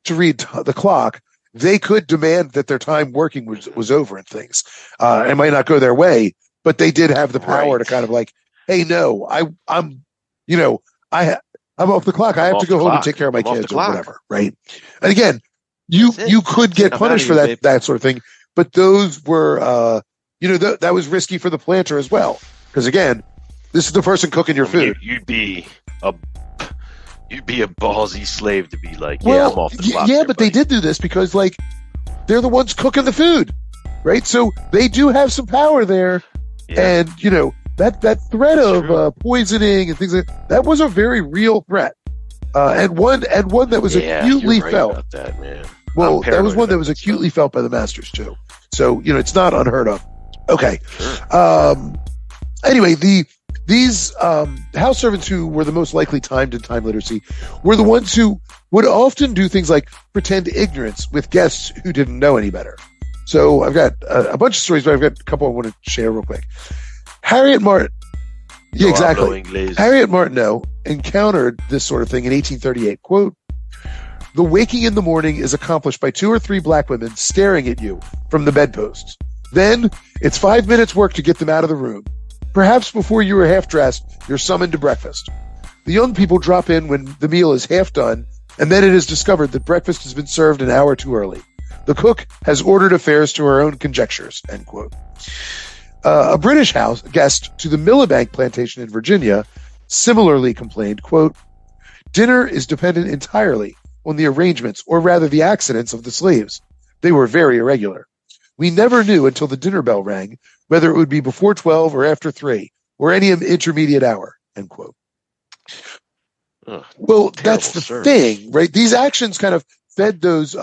to read the clock, they could demand that their time working was over and things. It might not go their way, but they did have the power to kind of like, hey, no, I'm off the clock. I have to go home and take care of my kids or whatever. Right. And again, you could get punished for that sort of thing. But those were, that was risky for the planter as well. Because again, this is the person cooking your food. You'd be a ballsy slave to be like, well, I'm off the clock. Yeah, but they did do this because like they're the ones cooking the food, right? So they do have some power there, and that threat of poisoning and things like that was a very real threat, and one that was acutely felt. About that, man. Well, that was one that was acutely felt by the masters too. So it's not unheard of. Okay. Sure. Anyway, these house servants who were the most likely timed in time literacy were the ones who would often do things like pretend ignorance with guests who didn't know any better. So I've got a bunch of stories, but I've got a couple I want to share real quick. Harriet Martin. Yeah, exactly. Harriet Martineau encountered this sort of thing in 1838. Quote, "The waking in the morning is accomplished by 2 or 3 black women staring at you from the bedposts. Then it's 5 minutes work to get them out of the room. Perhaps before you are half dressed, you're summoned to breakfast. The young people drop in when the meal is half done, and then it is discovered that breakfast has been served an hour too early. The cook has ordered affairs to her own conjectures." End quote. A British house guest to the Millibank plantation in Virginia similarly complained, quote, "Dinner is dependent entirely on the arrangements, or rather the accidents of the slaves. They were very irregular. We never knew until the dinner bell rang whether it would be before 12 or after 3, or any intermediate hour." End quote. Well, that's the thing, right? These actions kind of fed those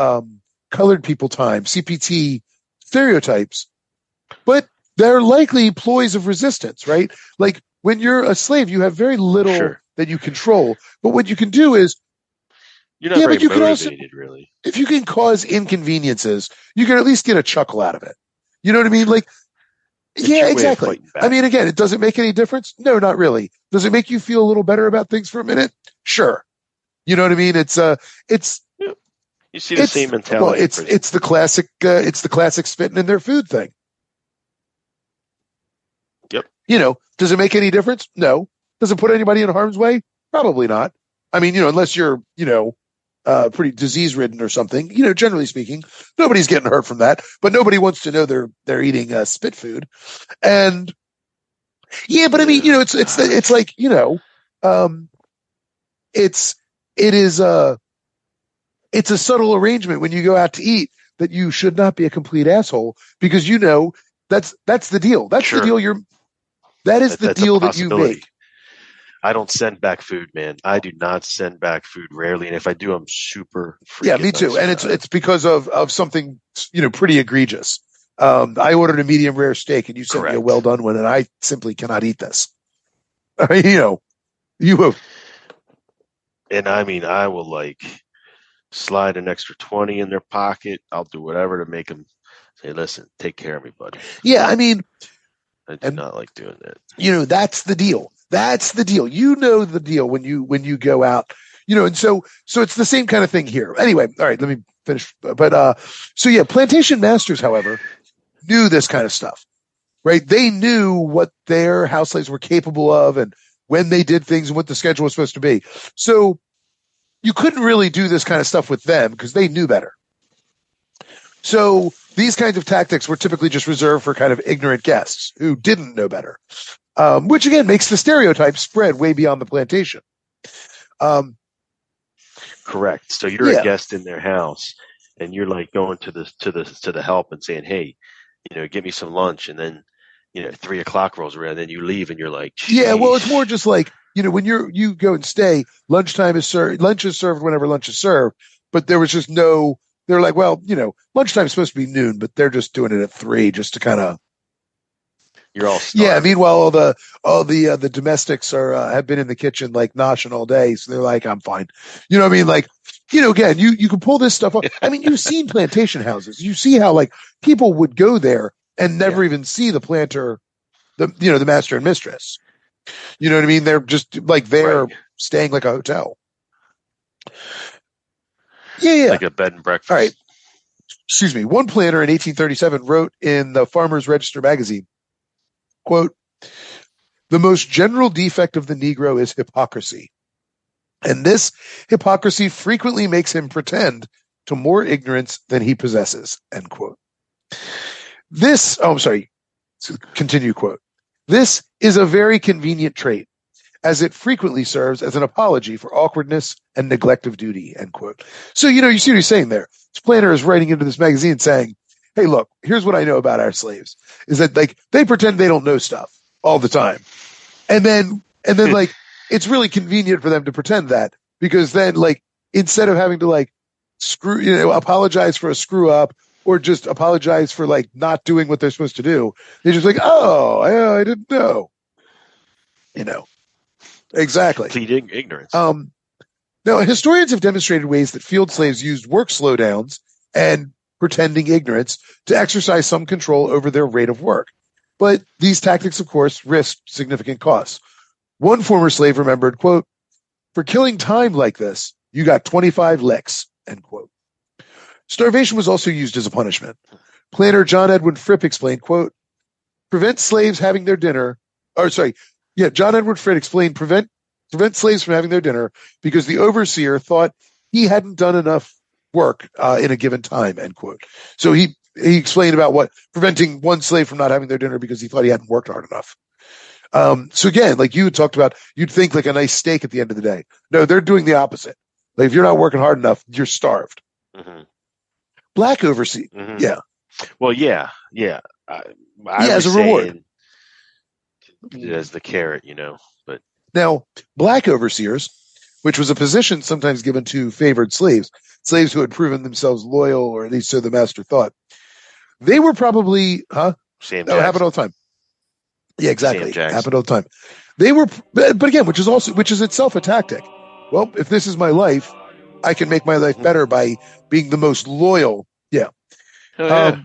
colored people time, CPT stereotypes, but they're likely ploys of resistance, right? Like when you're a slave, you have very little that you control, but what you can do is you're not very motivated, really. If you can cause inconveniences, you can at least get a chuckle out of it. You know what I mean? Like, yeah, exactly. I mean, again, it doesn't make any difference. No, not really. Does it make you feel a little better about things for a minute? Sure. You know what I mean? It's you see the same mentality. Well, it's the classic spitting in their food thing. Yep. Does it make any difference? No. Does it put anybody in harm's way? Probably not. I mean, unless you're, pretty disease ridden or something, generally speaking, nobody's getting hurt from that, but nobody wants to know they're eating spit food. And yeah, but I mean, it's like, it's a subtle arrangement when you go out to eat that you should not be a complete asshole because that's the deal. That's the deal that's the deal that you make. I don't send back food, man. I do not send back food rarely, and if I do, I'm super freaking Yeah, me too. nice And it's because of something pretty egregious. I ordered a medium rare steak, and you sent me a well done one, and I simply cannot eat this. You have. And I mean, I will like slide an extra 20 in their pocket. I'll do whatever to make them say, "Listen, take care of me, buddy." Yeah, I mean, I do not like doing that. That's the deal. That's the deal. The deal when you go out, and so it's the same kind of thing here. Anyway, all right, let me finish. But plantation masters, however, knew this kind of stuff, right? They knew what their house slaves were capable of and when they did things and what the schedule was supposed to be. So you couldn't really do this kind of stuff with them because they knew better. So these kinds of tactics were typically just reserved for kind of ignorant guests who didn't know better, which again makes the stereotype spread way beyond the plantation. Correct. So you're Yeah. a guest in their house, and you're like going to the help and saying, "Hey, get me some lunch," and then 3 o'clock rolls around, and then you leave, and you're like, Yeah, well, it's "Sheesh." more just like, when you go and stay, lunch is served whenever lunch is served, but there was just they're like, well, lunchtime is supposed to be noon, but they're just doing it at 3 just to kind of. You're all starving. Yeah. Meanwhile, all the domestics have been in the kitchen like noshing all day, so they're like, I'm fine. You know what I mean? Like, again, you can pull this stuff off. I mean, you've seen plantation houses. You see how like people would go there and never even see the planter, the master and mistress. You know what I mean? They're just like Right. staying like a hotel. Yeah. Like a bed and breakfast. All right. Excuse me. One planter in 1837 wrote in the Farmer's Register magazine, quote, "The most general defect of the Negro is hypocrisy. And this hypocrisy frequently makes him pretend to more ignorance than he possesses," end quote. Continue quote. "This is a very convenient trait, as it frequently serves as an apology for awkwardness and neglect of duty," end quote. So, you see what he's saying there. This planter is writing into this magazine saying, hey, look, here's what I know about our slaves, is that like they pretend they don't know stuff all the time. And then like, it's really convenient for them to pretend that, because then like, instead of having to like apologize for a screw up or just apologize for like not doing what they're supposed to do, they're just like, oh, I didn't know. Exactly. Complete ignorance. Now, historians have demonstrated ways that field slaves used work slowdowns and pretending ignorance to exercise some control over their rate of work. But these tactics, of course, risked significant costs. One former slave remembered, quote, "For killing time like this, you got 25 licks," end quote. Starvation was also used as a punishment. Planter John Edward Fripp explained, quote, "Prevent slaves having their dinner," John Edward Fripp explained, prevent slaves from having their dinner because the overseer thought he hadn't done enough work in a given time, end quote. So he explained about preventing one slave from not having their dinner because he thought he hadn't worked hard enough. So again, like you had talked about, you'd think like a nice steak at the end of the day. No, they're doing the opposite. Like if you're not working hard enough, you're starved. Mm-hmm. Black overseer. Mm-hmm. Yeah. Well, yeah. I as a reward. As the carrot, but now black overseers, which was a position sometimes given to favored slaves who had proven themselves loyal, or at least so the master thought, they were probably, Sam happened all the time. Yeah, exactly. Sam Happened all the time. They were, but again, which is itself a tactic. Well, if this is my life, I can make my life better by being the most loyal. Yeah. Oh, yeah.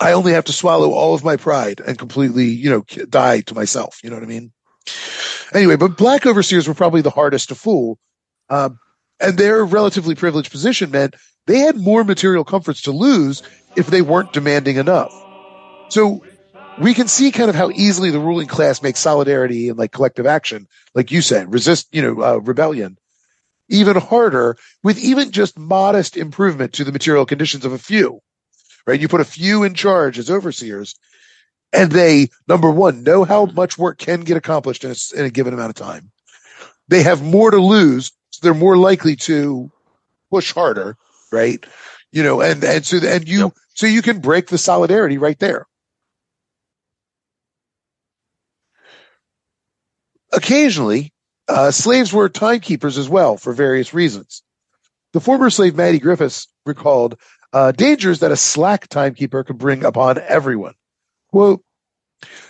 I only have to swallow all of my pride and completely, die to myself. You know what I mean? Anyway, but black overseers were probably the hardest to fool. And their relatively privileged position meant they had more material comforts to lose if they weren't demanding enough. So we can see kind of how easily the ruling class makes solidarity and like collective action, like you said, rebellion, even harder with even just modest improvement to the material conditions of a few. Right? You put a few in charge as overseers, and they, number one, know how much work can get accomplished in a given amount of time. They have more to lose, so they're more likely to push harder, right? So you can break the solidarity right there. Occasionally, slaves were timekeepers as well for various reasons. The former slave Mattie Griffiths recalled dangers that a slack timekeeper could bring upon everyone. Quote,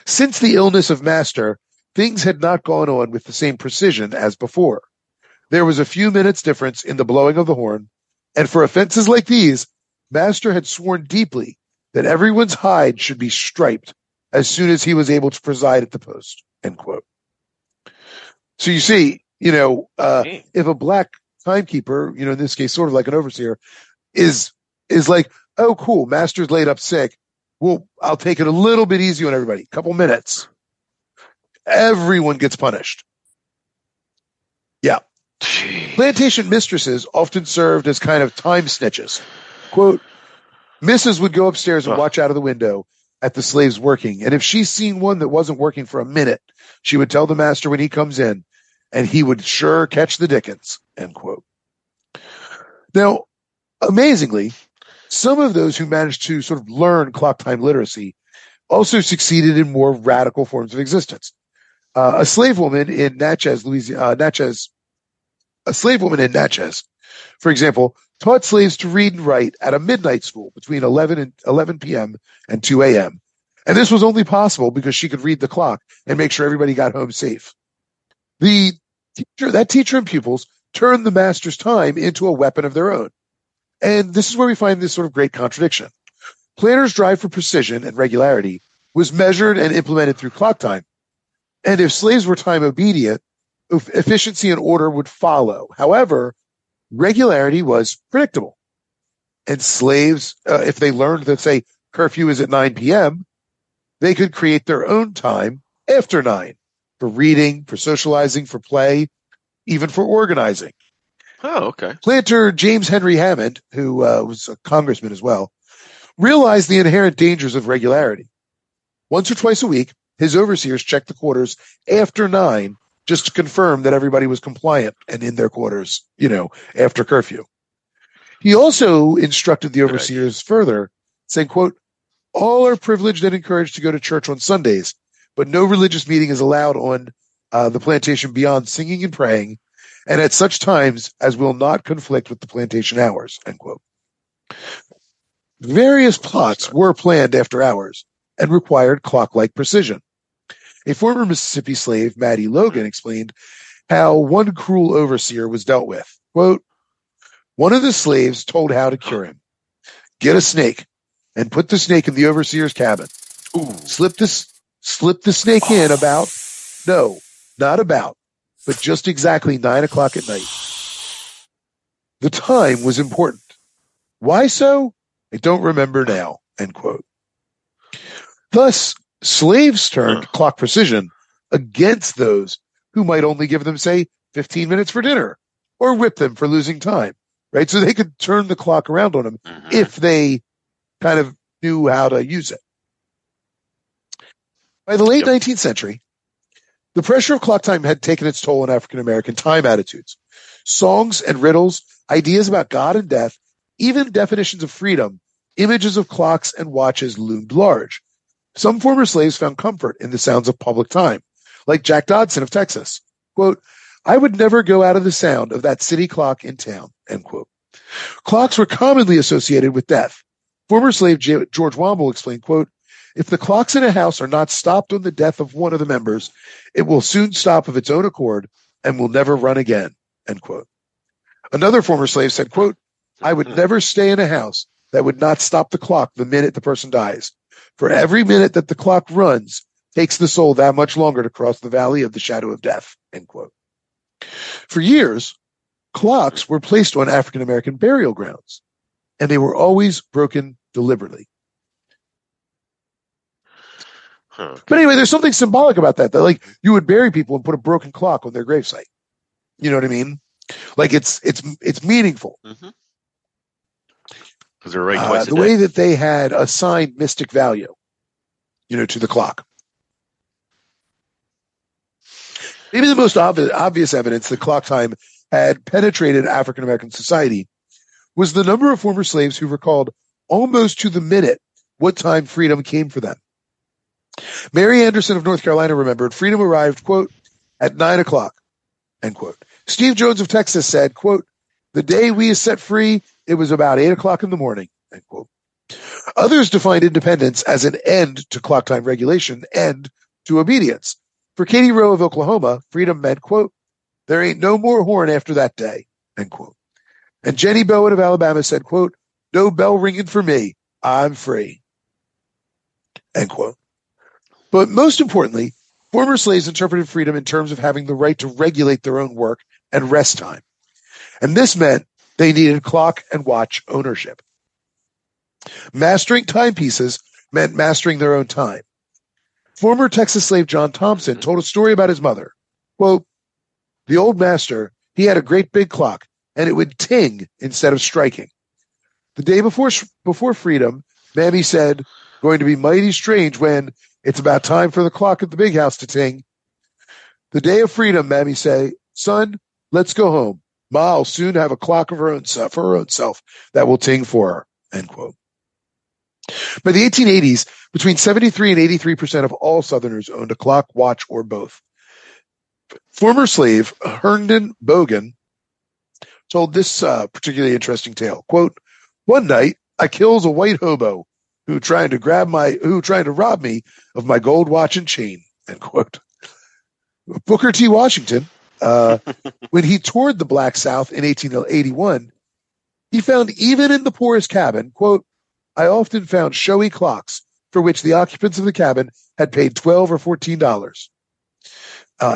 "Since the illness of master, things had not gone on with the same precision as before. There was a few minutes difference in the blowing of the horn, and for offenses like these, master had sworn deeply that everyone's hide should be striped as soon as he was able to preside at the post," end quote. So you see, if a black timekeeper, in this case, sort of like an overseer, is like, oh, cool, master's laid up sick. well, I'll take it a little bit easy on everybody. Couple minutes. Everyone gets punished. Yeah. Jeez. Plantation mistresses often served as kind of time snitches. Quote, Mrs. would go upstairs and watch out of the window at the slaves working. And if she's seen one that wasn't working for a minute, she would tell the master when he comes in, and he would sure catch the dickens, end quote. Now, amazingly, some of those who managed to sort of learn clock time literacy also succeeded in more radical forms of existence. A slave woman in Natchez, for example, taught slaves to read and write at a midnight school between 11 p.m. and 2 a.m. And this was only possible because she could read the clock and make sure everybody got home safe. That teacher and pupils turned the master's time into a weapon of their own. And this is where we find this sort of great contradiction. Planners' drive for precision and regularity was measured and implemented through clock time. And if slaves were time obedient, efficiency and order would follow. However, regularity was predictable. And slaves, if they learned that, say, curfew is at 9 p.m., they could create their own time after 9 for reading, for socializing, for play, even for organizing. Oh, okay. Planter James Henry Hammond, who was a congressman as well, realized the inherent dangers of regularity. Once or twice a week, his overseers checked the quarters after 9 just to confirm that everybody was compliant and in their quarters, after curfew. He also instructed the overseers further, saying, quote, all are privileged and encouraged to go to church on Sundays, but no religious meeting is allowed on the plantation beyond singing and praying, and at such times as will not conflict with the plantation hours, end quote. Various plots were planned after hours and required clock-like precision. A former Mississippi slave, Mattie Logan, explained how one cruel overseer was dealt with. Quote, one of the slaves told how to cure him. Get a snake and put the snake in the overseer's cabin. Ooh. Slip the snake in but just exactly 9 o'clock at night. The time was important. Why so? I don't remember now, end quote. Thus, slaves turned clock precision against those who might only give them, say, 15 minutes for dinner or whip them for losing time, right? So they could turn the clock around on them if they kind of knew how to use it. By the late 19th century, the pressure of clock time had taken its toll on African-American time attitudes. Songs and riddles, ideas about God and death, even definitions of freedom, images of clocks and watches loomed large. Some former slaves found comfort in the sounds of public time, like Jack Dodson of Texas. Quote, I would never go out of the sound of that city clock in town, end quote. Clocks were commonly associated with death. Former slave George Womble explained, quote, if the clocks in a house are not stopped on the death of one of the members, it will soon stop of its own accord and will never run again, end quote. Another former slave said, quote, I would never stay in a house that would not stop the clock the minute the person dies. For every minute that the clock runs takes the soul that much longer to cross the valley of the shadow of death, end quote. For years, clocks were placed on African-American burial grounds, and they were always broken deliberately. But anyway, there's something symbolic about that like you would bury people and put a broken clock on their gravesite. You know what I mean? Like it's meaningful. Because they're right twice a day. The way that they had assigned mystic value, to the clock. Maybe the most obvious evidence that clock time had penetrated African-American society was the number of former slaves who recalled almost to the minute what time freedom came for them. Mary Anderson of North Carolina remembered freedom arrived, quote, at 9 o'clock, end quote. Steve Jones of Texas said, quote, the day we is set free, it was about 8 o'clock in the morning, end quote. Others defined independence as an end to clock time regulation, end to obedience. For Katie Rowe of Oklahoma, freedom meant, quote, there ain't no more horn after that day, end quote. And Jenny Bowen of Alabama said, quote, no bell ringing for me, I'm free, end quote. But most importantly, former slaves interpreted freedom in terms of having the right to regulate their own work and rest time. And this meant they needed clock and watch ownership. Mastering timepieces meant mastering their own time. Former Texas slave John Thompson told a story about his mother. Quote, the old master, he had a great big clock, and it would ting instead of striking. The day before freedom, Mammy said, going to be mighty strange when it's about time for the clock at the big house to ting. The day of freedom, Mammy say, son, let's go home. Ma'll soon have a clock of her own self that will ting for her, end quote. By the 1880s, between 73 and 83% of all Southerners owned a clock, watch, or both. Former slave Herndon Bogan told this particularly interesting tale. Quote, one night, I kills a white hobo who trying to rob me of my gold watch and chain, end quote. Booker T. Washington, when he toured the Black South in 1881, he found even in the poorest cabin, quote, I often found showy clocks for which the occupants of the cabin had paid $12 or $14,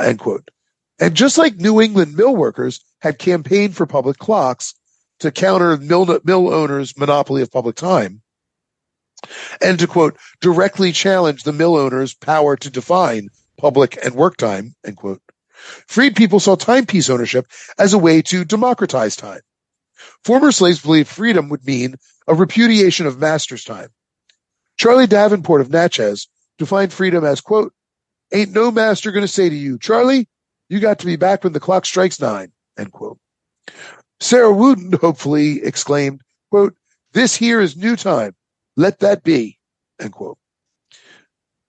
end quote. And just like New England mill workers had campaigned for public clocks to counter mill owners' monopoly of public time, and to, quote, directly challenge the mill owners' power to define public and work time, end quote, freed people saw timepiece ownership as a way to democratize time. Former slaves believed freedom would mean a repudiation of master's time. Charlie Davenport of Natchez defined freedom as, quote, ain't no master going to say to you, Charlie, you got to be back when the clock strikes 9, end quote. Sarah Wooten hopefully exclaimed, quote, this here is new time. Let that be, end quote.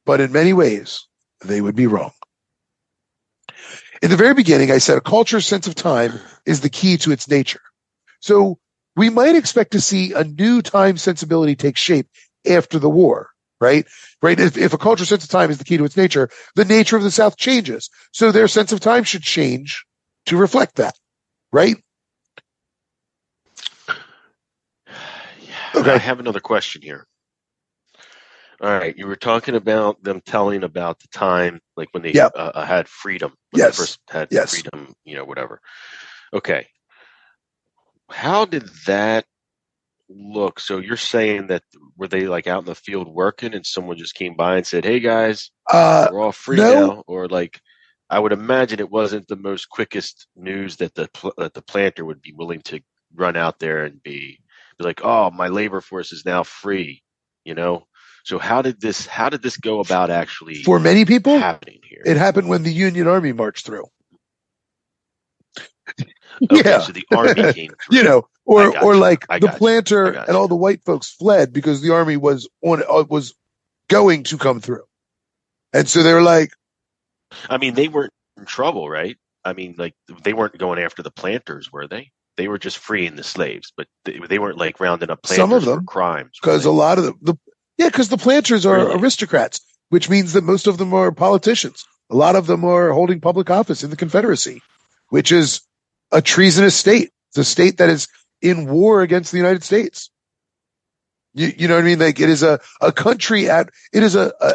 But in many ways, they would be wrong. In the very beginning, I said a culture's sense of time is the key to its nature. So we might expect to see a new time sensibility take shape after the war, right? Right? If a culture's sense of time is the key to its nature, the nature of the South changes. So their sense of time should change to reflect that, right? Okay. I have another question here. All right. You were talking about them telling about the time, like when they had freedom, when they first had freedom, whatever. Okay. How did that look? So you're saying that were they like out in the field working and someone just came by and said, hey guys, we're all free now? Or like, I would imagine it wasn't the most quickest news that the planter would be willing to run out there and be like, oh, my labor force is now free, So how did this go about actually for many people happening here? It happened when the Union Army marched through. Okay, so the army came through. Or like the planter and all the white folks fled because the army was going to come through. And so they were like, I mean, they weren't in trouble, right? I mean, like they weren't going after the planters, were they? They were just freeing the slaves, but they weren't like rounding up planters some of them for crimes. Because a lot of because the planters are aristocrats, which means that most of them are politicians. A lot of them are holding public office in the Confederacy, which is a treasonous state. It's a state that is in war against the United States. You know what I mean? Like it is an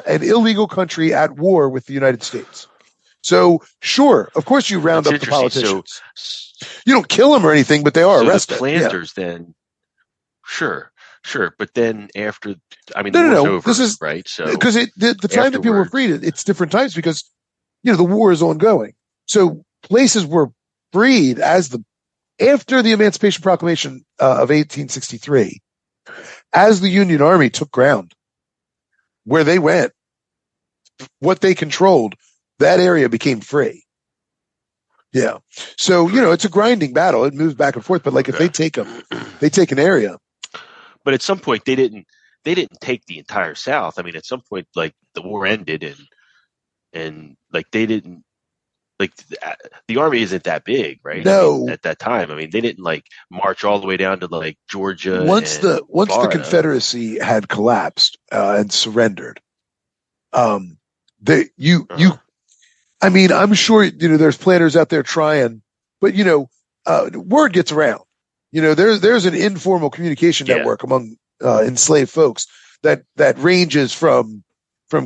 illegal country at war with the United States. So sure, of course you round up the politicians. You don't kill them or anything, but they are arrested. The planters then, sure. But then after, I mean, no. Over, this is right. So because the time that people were freed, it's different times because the war is ongoing. So places were freed after the Emancipation Proclamation of 1863, as the Union Army took ground where they went, what they controlled, that area became free. Yeah. So, it's a grinding battle. It moves back and forth. But like if they take an area. But at some point they didn't take the entire South. I mean, at some point, like the war ended and like they didn't, like the army isn't that big, right? No. I mean, at that time, I mean, they didn't like march all the way down to like Georgia. Once the Confederacy had collapsed and surrendered, I mean, I'm sure there's planners out there trying, but word gets around. There's an informal communication network among enslaved folks that ranges from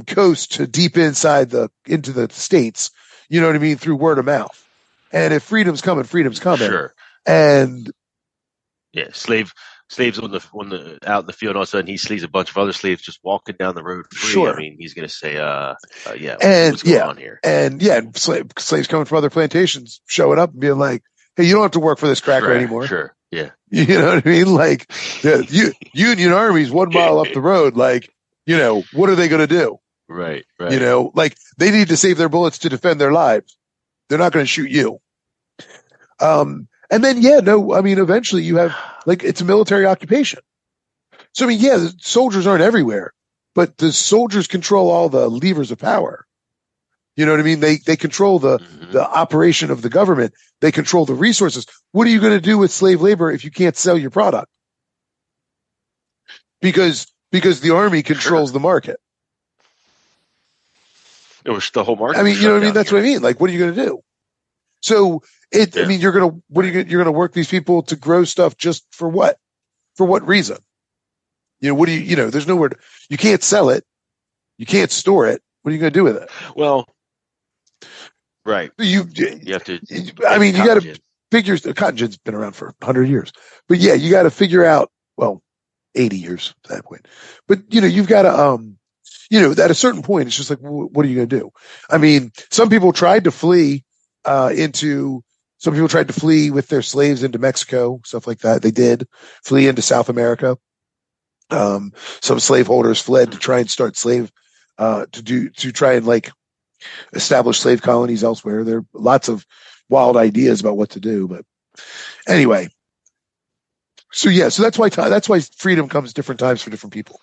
coast to deep into the states. You know what I mean? Through word of mouth. And if freedom's coming, freedom's coming. Sure. And slave slaves on the out in the field, and all of a sudden he sees a bunch of other slaves just walking down the road free. Sure. I mean, he's going to say, and what's going on here? And slaves coming from other plantations showing up and being like, "Hey, you don't have to work for this cracker anymore." Sure, yeah. You know what I mean? Like, Union armies 1 mile up the road. Like, what are they going to do? Right. Like they need to save their bullets to defend their lives. They're not going to shoot you. And then, eventually you have, like, it's a military occupation. So, I mean, the soldiers aren't everywhere, but the soldiers control all the levers of power. You know what I mean? They control the operation of the government. They control the resources. What are you going to do with slave labor if you can't sell your product? Because the army controls the market. It was the whole market. I mean, you know what I mean? That's what I mean. Like, what are you going to do? So I mean, you're going to work these people to grow stuff just for what? For what reason? There's nowhere you can't sell it. You can't store it. What are you going to do with it? Well, right. You have to, I mean, you got to figure, cotton gin's been around for 100 years, but you got to figure out, 80 years at that point. But, you've got to, at a certain point, it's just like, what are you going to do? I mean, some people tried to flee with their slaves into Mexico, stuff like that. They did flee into South America. Some slaveholders fled to try and start to try and like establish slave colonies elsewhere. There are lots of wild ideas about what to do, but anyway. So that's why freedom comes different times for different people.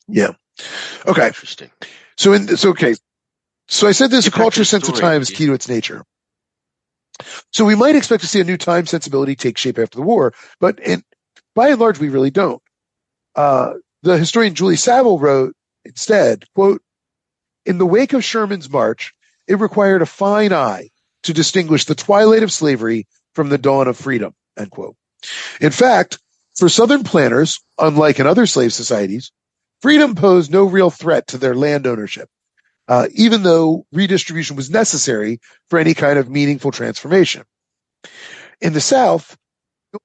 Yeah. Okay. Interesting. So I said there's a culture sense of time is key to its nature. So we might expect to see a new time sensibility take shape after the war, but by and large, we really don't. The historian Julie Saville wrote instead, quote, "In the wake of Sherman's march, it required a fine eye to distinguish the twilight of slavery from the dawn of freedom," end quote. In fact, for Southern planters, unlike in other slave societies, freedom posed no real threat to their land ownership, even though redistribution was necessary for any kind of meaningful transformation. In the South, the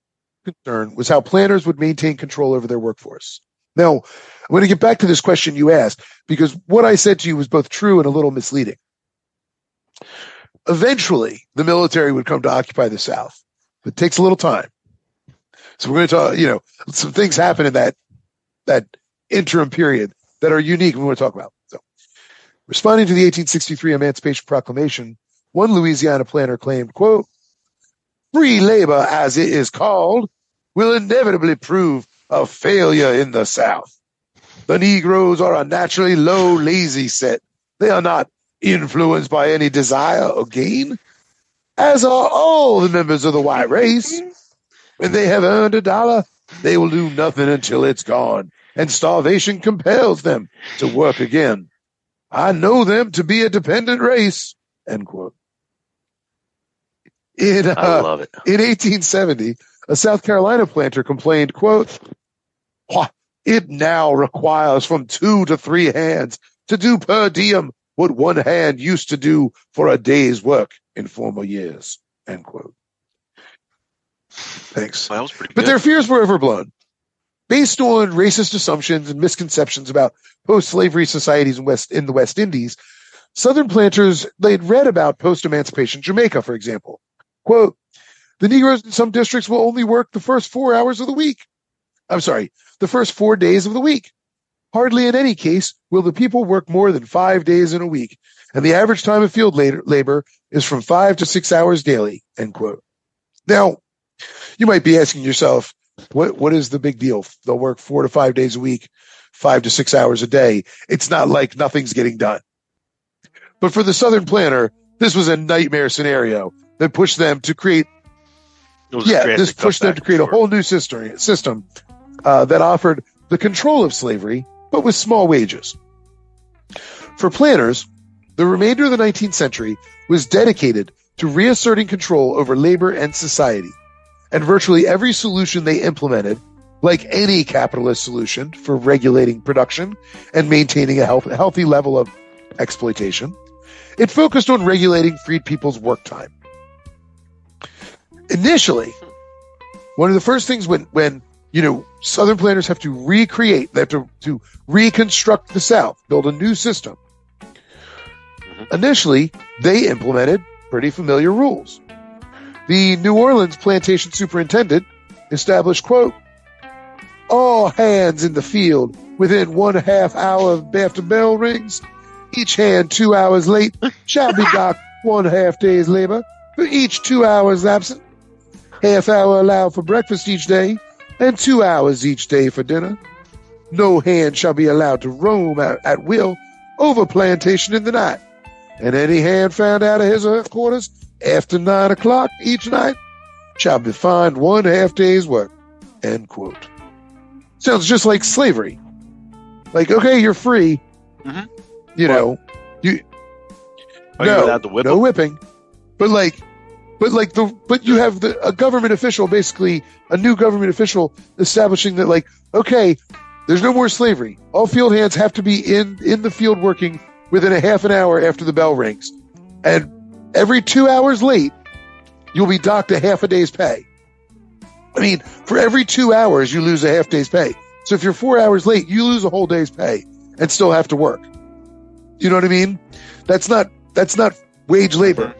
concern was how planters would maintain control over their workforce. Now, I'm going to get back to this question you asked, because what I said to you was both true and a little misleading. Eventually, the military would come to occupy the South, but it takes a little time. So we're going to talk, some things happen in that interim period that are unique we want to talk about. So, responding to the 1863 Emancipation Proclamation, one Louisiana planter claimed, quote, "Free labor, as it is called, will inevitably prove a failure in the South. The Negroes are a naturally low, lazy set. They are not influenced by any desire or gain, as are all the members of the white race. When they have earned $1, they will do nothing until it's gone, and starvation compels them to work again. I know them to be a dependent race," end quote. I love it. In 1870, a South Carolina planter complained, quote, "It now requires from 2 to 3 hands to do per diem what one hand used to do for a day's work in former years," end quote. Thanks. Well, that was pretty but good. Their fears were overblown. Based on racist assumptions and misconceptions about post-slavery societies in the West Indies, Southern planters, they'd read about post-emancipation Jamaica, for example. Quote, "The Negroes in some districts will only work the first 4 hours of the week. The first 4 days of the week. Hardly in any case will the people work more than 5 days in a week, and the average time of field labor is from 5 to 6 hours daily," end quote. Now, you might be asking yourself, what is the big deal? They'll work 4 to 5 days a week, 5 to 6 hours a day. It's not like nothing's getting done. But for the Southern planter, this was a nightmare scenario that pushed them to create a whole new system that offered the control of slavery, but with small wages. For planters, the remainder of the 19th century was dedicated to reasserting control over labor and society, and virtually every solution they implemented, like any capitalist solution for regulating production and maintaining a healthy level of exploitation, it focused on regulating freed people's work time. Initially, one of the first things when Southern planters have to recreate, they have to reconstruct the South, build a new system. Initially, they implemented pretty familiar rules. The New Orleans plantation superintendent established, quote, all hands in the field within 1/2 hour after bell rings, each hand 2 hours late shall be docked 1/2 day's labor for each 2 hours absent. Half hour allowed for breakfast each day and 2 hours each day for dinner. No hand shall be allowed to roam at will over plantation in the night. And any hand found out of his or her quarters after 9 o'clock each night shall be fined 1/2 day's work. End quote. Sounds just like slavery. Like, okay, you're free. Mhm. No allowed to whip them? whipping. But you have a government official, basically a new government official, establishing that, like, okay, there's no more slavery. All field hands have to be in the field working within a half an hour after the bell rings. And every 2 hours late, you'll be docked a half a day's pay. I mean, for every 2 hours, you lose a half day's pay. So if you're 4 hours late, you lose a whole day's pay and still have to work. You know what I mean? That's not wage labor.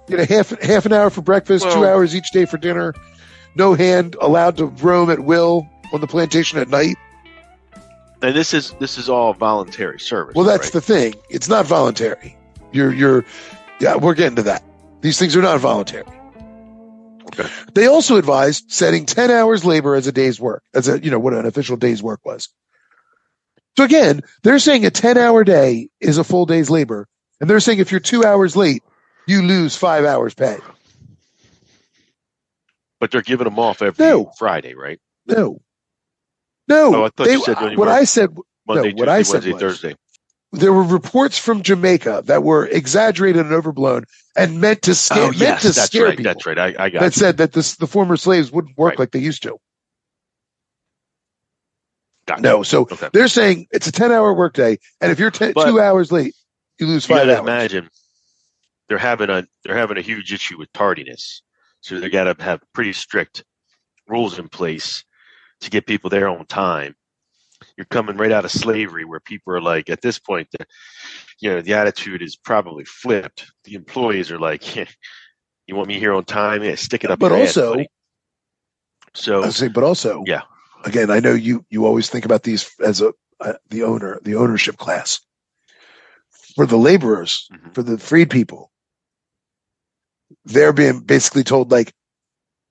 You get half an hour for breakfast, 2 hours each day for dinner. No hand allowed to roam at will on the plantation at night. And this is all voluntary service. Well, that's right? the thing. It's not voluntary. Yeah, we're getting to that. These things are not voluntary. Okay. They also advised setting 10 hours labor as a day's work, what an official day's work was. So again, they're saying a 10-hour day is a full day's labor, and they're saying if you're 2 hours late, you lose 5 hours pay. But they're giving them off every Friday, right? No. Oh, I thought you said Monday, Tuesday, Wednesday, Thursday. There were reports from Jamaica that were exaggerated and overblown and meant to scare, scare people. That's right. I got that said that the former slaves wouldn't work like they used to. No, so they're saying it's a 10-hour workday, and if you're 2 hours late, you lose 5 hours. Imagine they're having a huge issue with tardiness, so they got to have pretty strict rules in place to get people there on time. You're coming right out of slavery, where people are like, at this point, the attitude is probably flipped. The employees are like, "You want me here on time? Yeah, stick it up." But your also, ass, buddy. Yeah. Again, I know you always think about these as the ownership class. For the laborers, for the freed people, they're being basically told, like,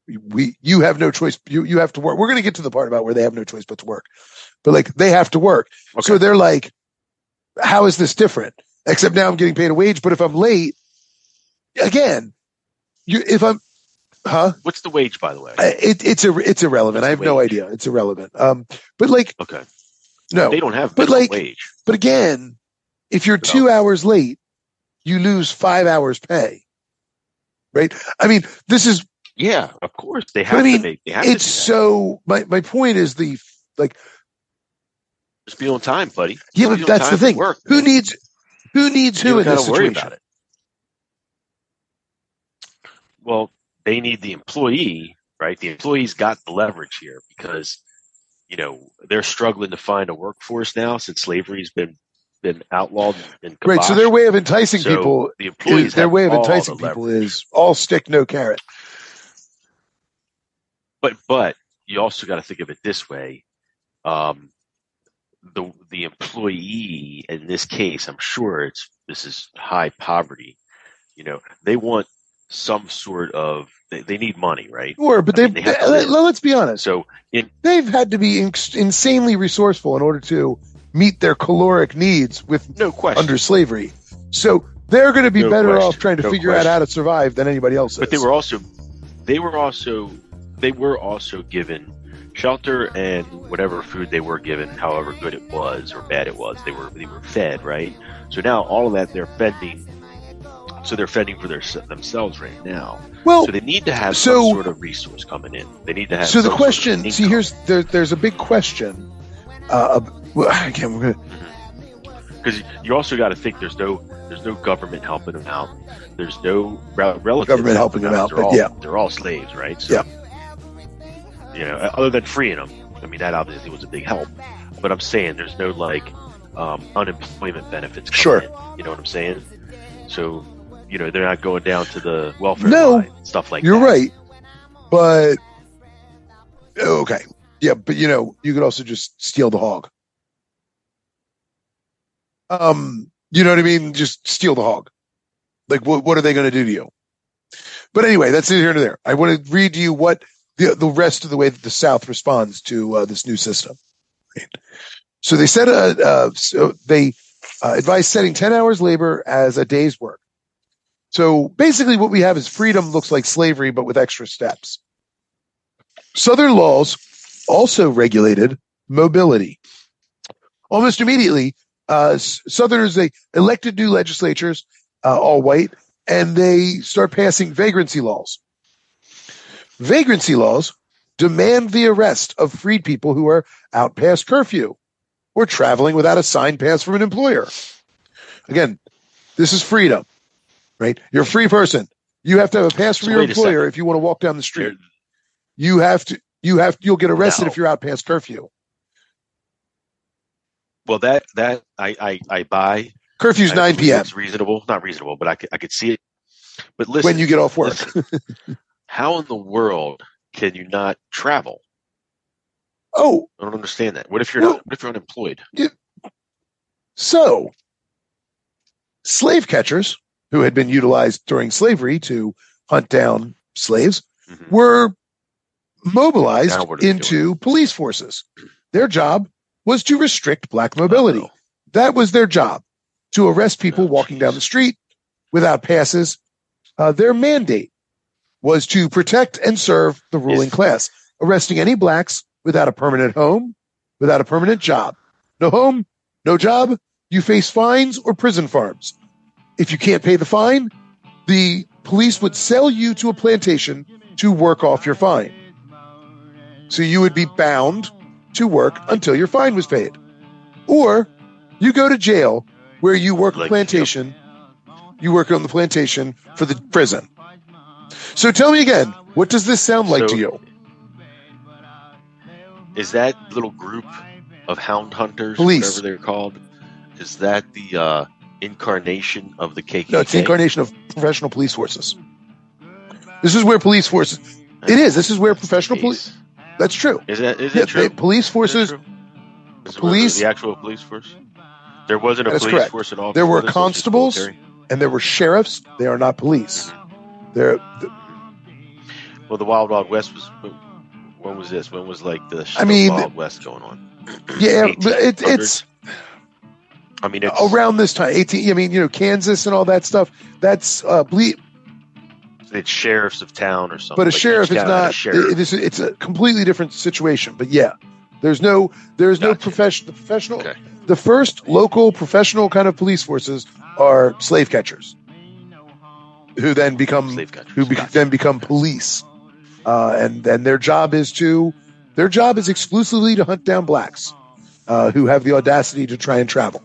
you have no choice. You have to work. We're going to get to the part about where they have no choice but to work. But, like, they have to work. Okay. So they're like, how is this different? Except now I'm getting paid a wage. But if I'm late, again, what's the wage, by the way? It's irrelevant. I have no idea. It's irrelevant. But, like, okay, no, they don't have wage. But again, if you're 2 hours late, you lose 5 hours pay. Right? I mean, this is of course they have to make. It's so. My point is just be on time, buddy. Yeah, but that's the thing. Work, who needs who in this situation? Worry about it. Well, they need the employee, right? The employee's got the leverage here because, they're struggling to find a workforce now since slavery's been outlawed and kiboshed. Right. So their way of enticing people, the employees, is all stick, no carrot. But you also got to think of it this way. The employee in this case, I'm sure this is high poverty. They want some sort of they need money, right? Sure, but let's be honest. So they've had to be insanely resourceful in order to meet their caloric needs with no question under slavery. So they're going to be better off trying to figure out how to survive than anybody else. But they were also given shelter and whatever food they were given, however good it was or bad it was, they were fed, right? So now all of that they're fending. So they're fending for themselves right now. Well, so they need to have some sort of resource coming in. They need to have. So the question, there's a big question. Again, we're gonna because you also got to think there's no government helping them out. There's no relative government helping them out. They're all slaves, right? So, other than freeing them. I mean, that obviously was a big help. But I'm saying there's no unemployment benefits coming in. You know what I'm saying? So, they're not going down to the welfare line, stuff like that. You're right. But, okay. Yeah, but, you could also just steal the hog. You know what I mean? Just steal the hog. Like, what are they going to do to you? But anyway, that's it here and there. I want to read to you what the rest of the way that the South responds to this new system. Right? So they said they advised setting 10 hours labor as a day's work. So basically what we have is freedom looks like slavery, but with extra steps. Southern laws also regulated mobility. Almost immediately, Southerners, they elected new legislatures, all white, and they start passing vagrancy laws. Vagrancy laws demand the arrest of freed people who are out past curfew or traveling without a signed pass from an employer. Again, this is freedom, right? You're a free person. You have to have a pass from your employer if you want to walk down the street. You'll get arrested if you're out past curfew. Well, that I buy. Curfew's 9 p.m. It's reasonable, not reasonable, but I could see it. But listen, when you get off work, how in the world can you not travel? Oh, I don't understand that. What if you're not? What if you're unemployed? So, slave catchers who had been utilized during slavery to hunt down slaves were mobilized into police forces. Their job was to restrict black mobility. That was their job, to arrest people walking down the street without passes. Their mandate was to protect and serve the ruling class, arresting any blacks without a permanent home, without a permanent job. No home, no job, you face fines or prison farms. If you can't pay the fine, the police would sell you to a plantation to work off your fine. So you would be bound to work until your fine was paid. Or you go to jail where you work a plantation. You work on the plantation for the prison. So tell me again, what does this sound like to you? Is that little group of hound hunters, police, whatever they're called, is that the incarnation of the KKK? No, it's the incarnation of professional police forces. This is where police forces. It is. This is where professional police. That's true. Is it true? Police forces. Police. The actual police force. There wasn't a police force at all. There were constables and there were sheriffs. They are not police. They're. Well, the Wild Wild West was. When was this? When was like the Wild West going on? Yeah, it's. I mean, it's around this time. Kansas and all that stuff. That's it's sheriffs of town or something. But a sheriff is not. It's a completely different situation. But yeah, there's no professional. Okay. The first local professional kind of police forces are slave catchers, who then become police, and their job is exclusively to hunt down blacks who have the audacity to try and travel.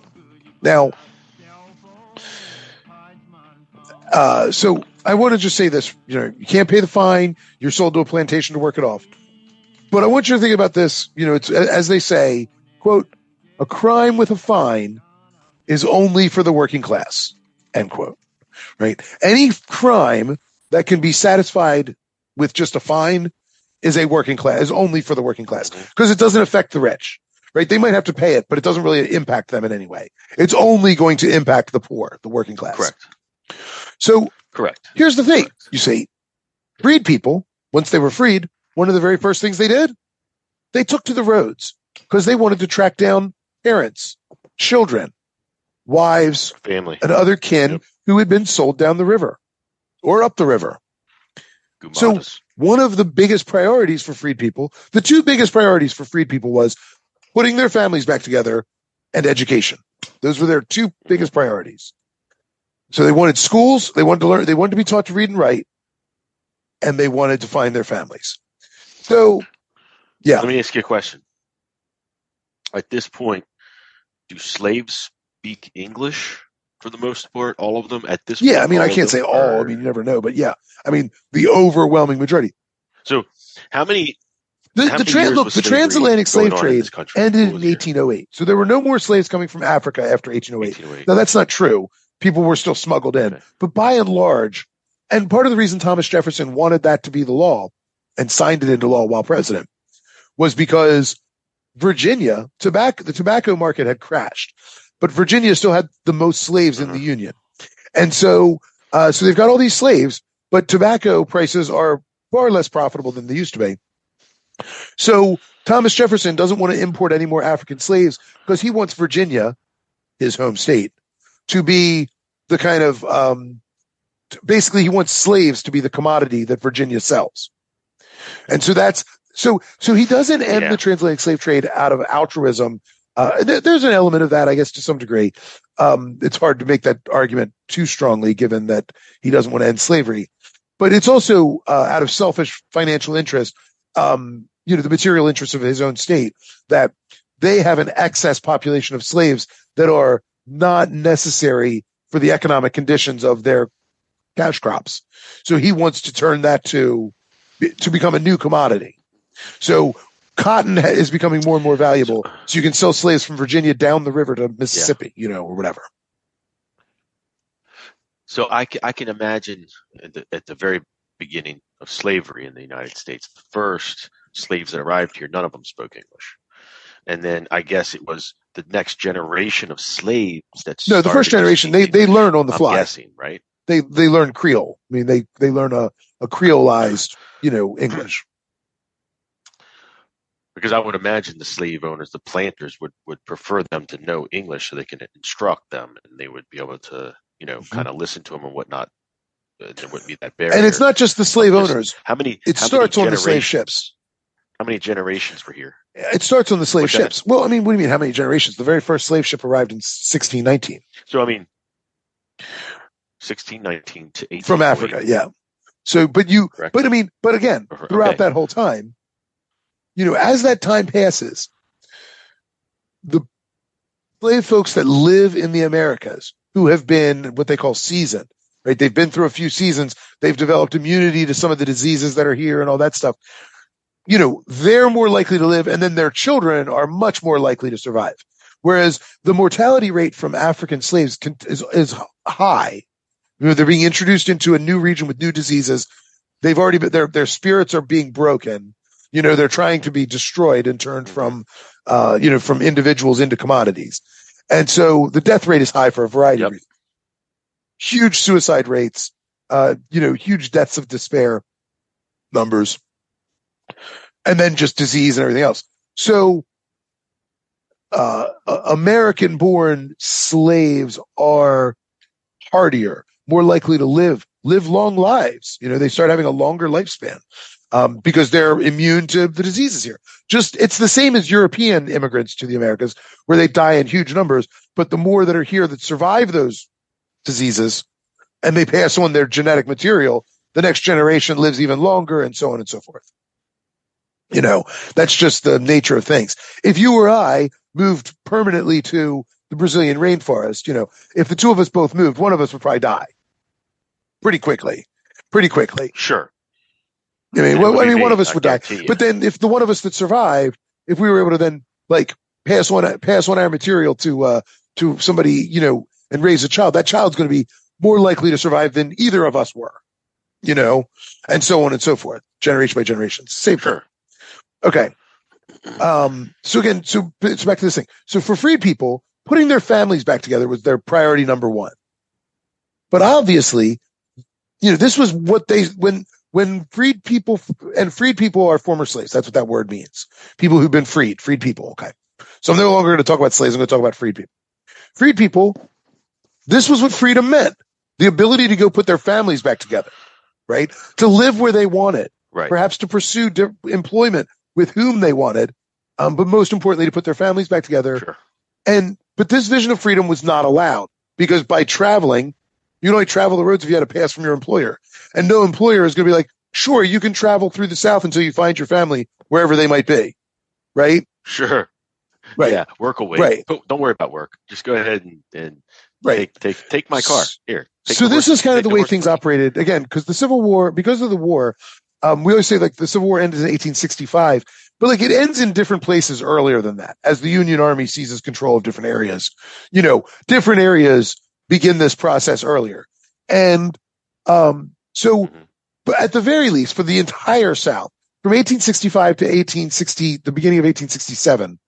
Now, so I want to just say this: you can't pay the fine. You're sold to a plantation to work it off. But I want you to think about this. It's as they say, quote, "A crime with a fine is only for the working class," end quote. Right? Any crime that can be satisfied with just a fine is only for the working class, because it doesn't affect the rich. Right? They might have to pay it, but it doesn't really impact them in any way. It's only going to impact the poor, the working class. Correct. So, here's the thing. Correct. You see, freed people, once they were freed, one of the very first things they did, they took to the roads because they wanted to track down parents, children, wives, family, and other kin who had been sold down the river or up the river. So one of the biggest priorities for freed people, the two biggest priorities for freed people was putting their families back together and education. Those were their two biggest priorities. So they wanted schools, they wanted to learn, they wanted to be taught to read and write, and they wanted to find their families. So, yeah. Let me ask you a question. At this point, do slaves speak English for the most part? All of them at this point? Yeah, I mean, I can't say all. I mean, you never know. But yeah, I mean, the overwhelming majority. So how many How many years was The slavery transatlantic slave going on in trade this country? ended What in was the year? 1808. So there were no more slaves coming from Africa after 1808. 1808. Now, that's not true. People were still smuggled in. Okay. But by and large, and part of the reason Thomas Jefferson wanted that to be the law and signed it into law while president was because Virginia, the tobacco market had crashed, but Virginia still had the most slaves in the Union. And so they've got all these slaves, but tobacco prices are far less profitable than they used to be. So Thomas Jefferson doesn't want to import any more African slaves because he wants Virginia, his home state, to be the kind of basically he wants slaves to be the commodity that Virginia sells. And so that's so he doesn't end the transatlantic slave trade out of altruism. There's an element of that, I guess, to some degree. It's hard to make that argument too strongly, given that he doesn't want to end slavery. But it's also out of selfish financial interest, the material interests of his own state, that they have an excess population of slaves that are not necessary for the economic conditions of their cash crops. So he wants to turn that to become a new commodity. So cotton is becoming more and more valuable. So you can sell slaves from Virginia down the river to Mississippi, or whatever. So I can imagine at the very beginning of slavery in the United States, the first slaves that arrived here, none of them spoke English. And then I guess it was the next generation of slaves that no, the first generation, they learn on the fly. I'm guessing, right? They learn Creole. I mean, they learn a Creolized, English. Because I would imagine the slave owners, the planters, would prefer them to know English so they can instruct them, and they would be able to, kind of listen to them and whatnot. There wouldn't be that barrier. And it's not just the slave owners. It starts on the slave ships. How many generations were here? It starts on the slave ships. Well, I mean, what do you mean, how many generations? The very first slave ship arrived in 1619. So, I mean, 1619 to 18. From Africa, yeah. So, but again, throughout that whole time, as that time passes, the slave folks that live in the Americas, who have been what they call seasoned, right? They've been through a few seasons. They've developed immunity to some of the diseases that are here and all that stuff. They're more likely to live, and then their children are much more likely to survive. Whereas the mortality rate from African slaves is high. They're being introduced into a new region with new diseases. They've already been, their spirits are being broken. They're trying to be destroyed and turned from individuals into commodities. And so the death rate is high for a variety of reasons. Huge suicide rates, huge deaths of despair numbers, and then just disease and everything else. So American-born slaves are hardier, more likely to live long lives. They start having a longer lifespan because they're immune to the diseases here. It's the same as European immigrants to the Americas, where they die in huge numbers. But the more that are here that survive those diseases and they pass on their genetic material, the next generation lives even longer, and so on and so forth. That's just the nature of things. If you or I moved permanently to the Brazilian rainforest, if the two of us both moved, one of us would probably die pretty quickly. Sure. One of us would die. But then if the one of us that survived, if we were able to then pass on our material to somebody, and raise a child, that child's going to be more likely to survive than either of us were, and so on and so forth, generation by generation. Same thing. Okay. So it's back to this thing. So for freed people, putting their families back together was their priority number one. But obviously, this was what when freed people are former slaves. That's what that word means. People who've been freed people. Okay. So I'm no longer going to talk about slaves. I'm going to talk about freed people. Freed people, this was what freedom meant. The ability to go put their families back together, right? To live where they wanted, right? Perhaps to pursue employment with whom they wanted, but most importantly, to put their families back together. Sure. But this vision of freedom was not allowed, because by traveling, you can only travel the roads if you had a pass from your employer. And no employer is going to be like, sure, you can travel through the South until you find your family wherever they might be, right? Sure. Right. Yeah, work away. Right. Don't worry about work. Just go ahead and right. Take my car here. So this is kind of the way things operated again, because the Civil War, because of the war, we always say like the Civil War ended in 1865, but like it ends in different places earlier than that. As the Union Army seizes control of different areas, different areas begin this process earlier. And so, but at the very least, for the entire South, from 1865 to 1860, the beginning of 1867,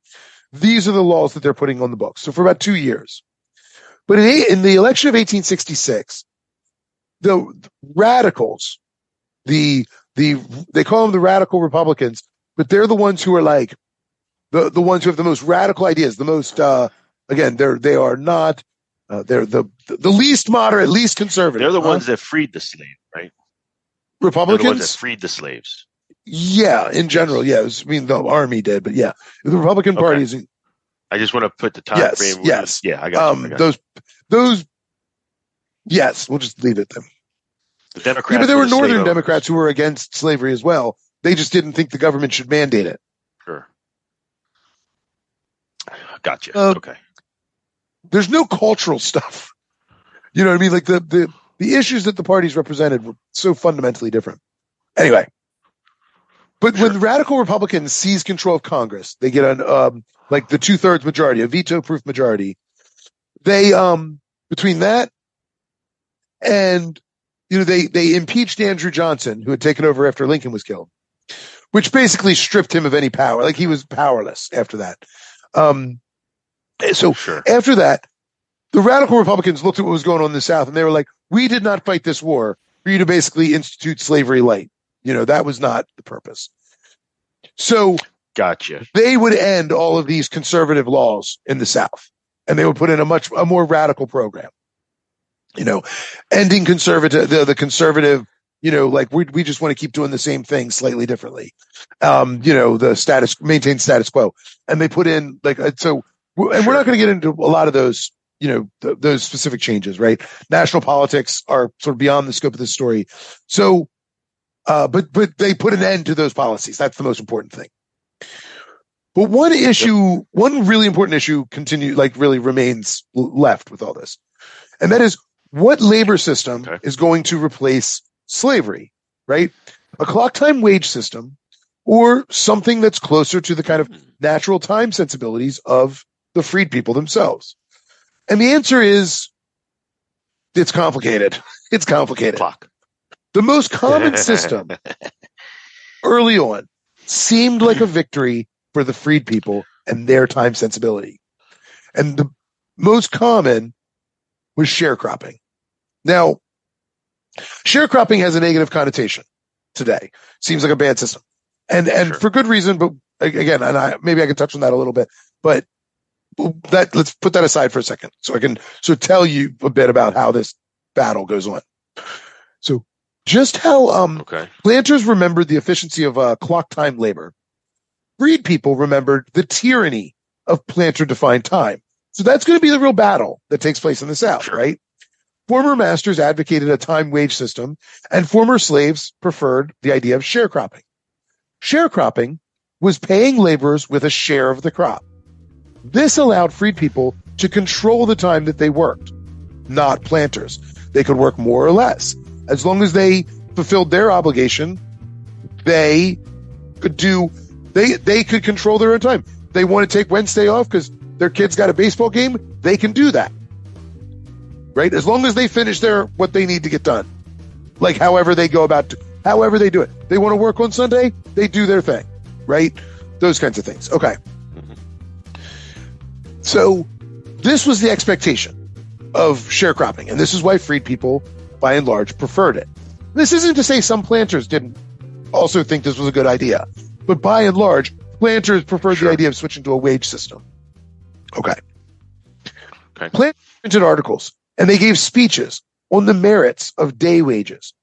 these are the laws that they're putting on the books. So for about 2 years. But in the election of 1866, the radicals, they call them the radical Republicans, but they're the ones who are like the ones who have the most radical ideas, the most again, they are not they're the least moderate, least conservative. They're the ones that freed the slave, right? Republicans? They're the ones that freed the slaves. Yeah, in general, yes. I mean, the army did, but yeah, the Republican Party is. I just want to put the time frame. Yes. Yeah, I got you. Those. Yes, we'll just leave it then. The Democrats. Yeah, but there were Northern Democrats who were against slavery as well. They just didn't think the government should mandate it. Sure. Gotcha. Okay. There's no cultural stuff. You know what I mean? Like the issues that the parties represented were so fundamentally different. Anyway. But when the radical Republicans seize control of Congress, they get like the 2/3 majority, a veto-proof majority. They between that and they impeached Andrew Johnson, who had taken over after Lincoln was killed, which basically stripped him of any power. Like he was powerless after that. So after that, the radical Republicans looked at what was going on in the South, and they were like, "We did not fight this war for you to basically institute slavery light. That was not the purpose." So gotcha. They would end all of these conservative laws in the South, and they would put in a more radical program. Ending the conservative, like we just want to keep doing the same thing slightly differently. The maintain status quo. And they put in we're not going to get into a lot of those, those specific changes, right? National politics are sort of beyond the scope of this story. So, but they put an end to those policies. That's the most important thing. But one really important issue really remains left with all this. And that is, what labor system is going to replace slavery, right? A clock time wage system or something that's closer to the kind of natural time sensibilities of the freed people themselves? And the answer is, it's complicated. It's complicated. Clock. The most common system early on seemed like a victory for the freed people and their time sensibility. And the most common was sharecropping. Now, sharecropping has a negative connotation today. Seems like a bad system. And for good reason, but again, maybe I can touch on that a little bit, but let's put that aside for a second so I can tell you a bit about how this battle goes on. So just how planters remembered the efficiency of clock time labor, freed people remembered the tyranny of planter-defined time. So that's going to be the real battle that takes place in the South, right? Former masters advocated a time wage system, and former slaves preferred the idea of sharecropping. Sharecropping was paying laborers with a share of the crop. This allowed freed people to control the time that they worked, not planters. They could work more or less. As long as they fulfilled their obligation, they could control their own time. They want to take Wednesday off because their kid's got a baseball game, they can do that. Right? As long as they finish what they need to get done. Like however they do it. They want to work on Sunday, they do their thing. Right? Those kinds of things. Okay. So this was the expectation of sharecropping, and this is why freed people, by and large, preferred it. This isn't to say some planters didn't also think this was a good idea, but by and large, planters preferred the idea of switching to a wage system. Okay. Planters printed articles, and they gave speeches on the merits of day wages.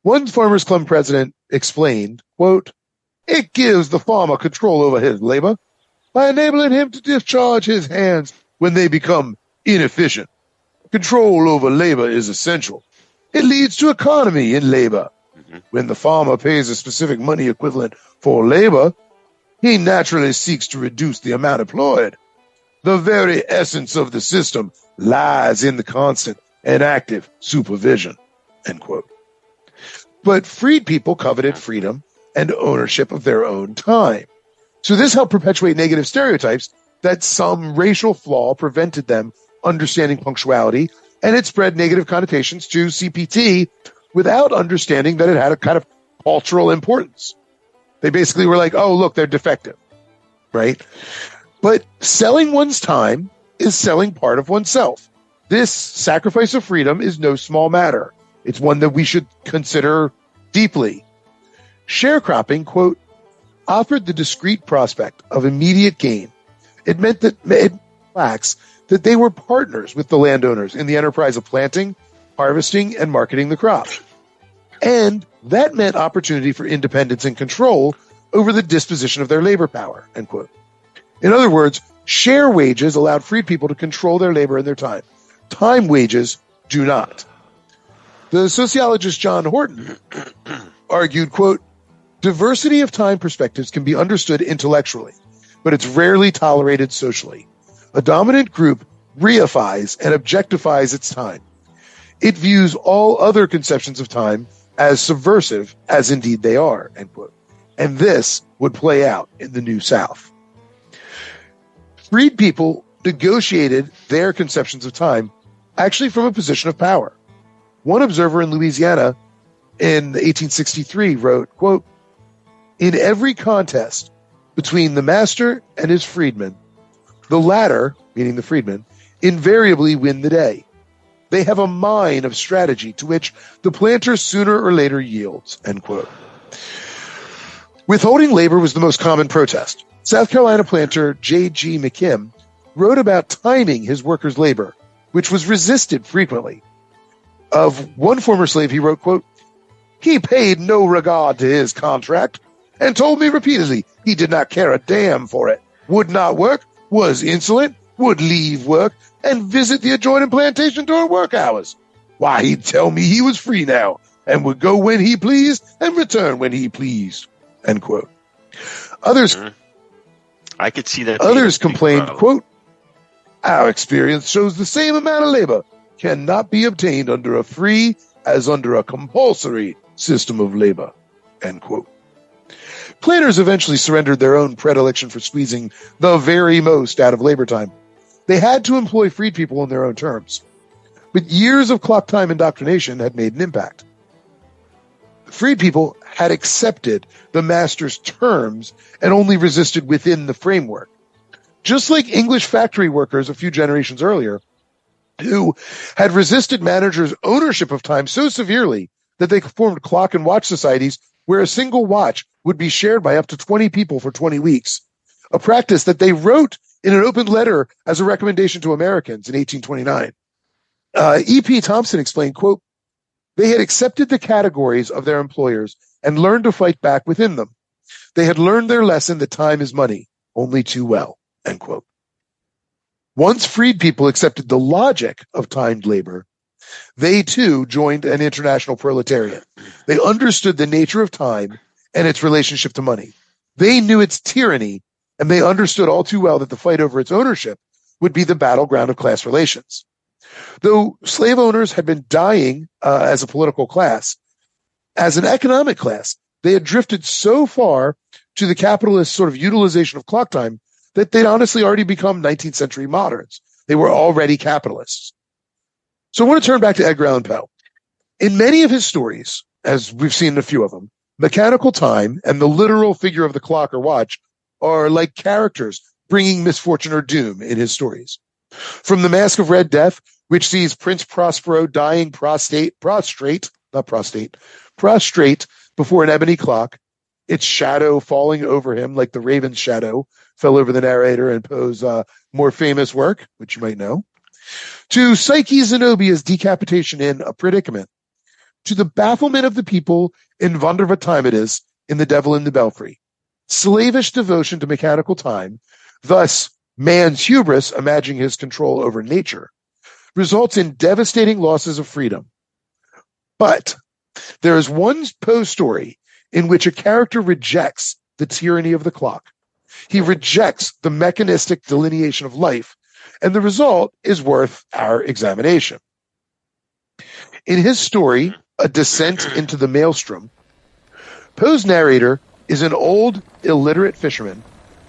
One Farmers Club president explained, quote, "It gives the farmer control over his labor by enabling him to discharge his hands when they become inefficient. Control over labor is essential. It leads to economy in labor. When the farmer pays a specific money equivalent for labor, he naturally seeks to reduce the amount employed. The very essence of the system lies in the constant and active supervision." End quote. But freed people coveted freedom and ownership of their own time. So this helped perpetuate negative stereotypes that some racial flaw prevented them understanding punctuality, and it spread negative connotations to CPT without understanding that it had a kind of cultural importance. They basically were like, oh, look, they're defective, right? But selling one's time is selling part of oneself. This sacrifice of freedom is no small matter. It's one that we should consider deeply. Sharecropping, quote, offered the discrete prospect of immediate gain. It meant that that they were partners with the landowners in the enterprise of planting, harvesting, and marketing the crop. And that meant opportunity for independence and control over the disposition of their labor power, end quote. In other words, share wages allowed freed people to control their labor and their time. Time wages do not. The sociologist John Horton argued, quote, diversity of time perspectives can be understood intellectually, but it's rarely tolerated socially. A dominant group reifies and objectifies its time. It views all other conceptions of time as subversive, as indeed they are, end quote. And this would play out in the New South. Freed people negotiated their conceptions of time actually from a position of power. One observer in Louisiana in 1863 wrote, quote, in every contest between the master and his freedmen, the latter, meaning the freedmen, invariably win the day. They have a mine of strategy to which the planter sooner or later yields, end quote. Withholding labor was the most common protest. South Carolina planter J.G. McKim wrote about timing his workers' labor, which was resisted frequently. Of one former slave, he wrote, quote, he paid no regard to his contract and told me repeatedly he did not care a damn for it, would not work, was insolent, would leave work, and visit the adjoining plantation during work hours. Why, he'd tell me he was free now, and would go when he pleased, and return when he pleased, end quote. Others, I could see that. Others complained, quote, our experience shows the same amount of labor cannot be obtained under a free as under a compulsory system of labor, end quote. Planters eventually surrendered their own predilection for squeezing the very most out of labor time. They had to employ freed people on their own terms. But years of clock time indoctrination had made an impact. Freed people had accepted the master's terms and only resisted within the framework. Just like English factory workers a few generations earlier, who had resisted managers' ownership of time so severely that they formed clock and watch societies where a single watch would be shared by up to 20 people for 20 weeks, a practice that they wrote in an open letter as a recommendation to Americans in 1829. E.P. Thompson explained, quote, they had accepted the categories of their employers and learned to fight back within them. They had learned their lesson that time is money, only too well, end quote. Once freed people accepted the logic of timed labor, they too joined an international proletariat. They understood the nature of time and its relationship to money. They knew its tyranny, and they understood all too well that the fight over its ownership would be the battleground of class relations. Though slave owners had been dying as a political class, as an economic class, they had drifted so far to the capitalist sort of utilization of clock time that they'd honestly already become 19th century moderns. They were already capitalists. So I want to turn back to Edgar Allan Poe. In many of his stories, as we've seen a few of them, mechanical time and the literal figure of the clock or watch are like characters bringing misfortune or doom in his stories. From The Mask of Red Death, which sees Prince Prospero dying prostrate before an ebony clock, its shadow falling over him like the raven's shadow fell over the narrator in Poe's more famous work, which you might know, to Psyche Zenobia's decapitation in A Predicament, to the bafflement of the people in Wonder what time it is in The Devil in the Belfry. Slavish devotion to mechanical time, thus man's hubris imagining his control over nature, results in devastating losses of freedom. But there is one Poe story in which a character rejects the tyranny of the clock. He rejects the mechanistic delineation of life, and the result is worth our examination. In his story, A Descent into the Maelstrom, Poe's narrator is an old, illiterate fisherman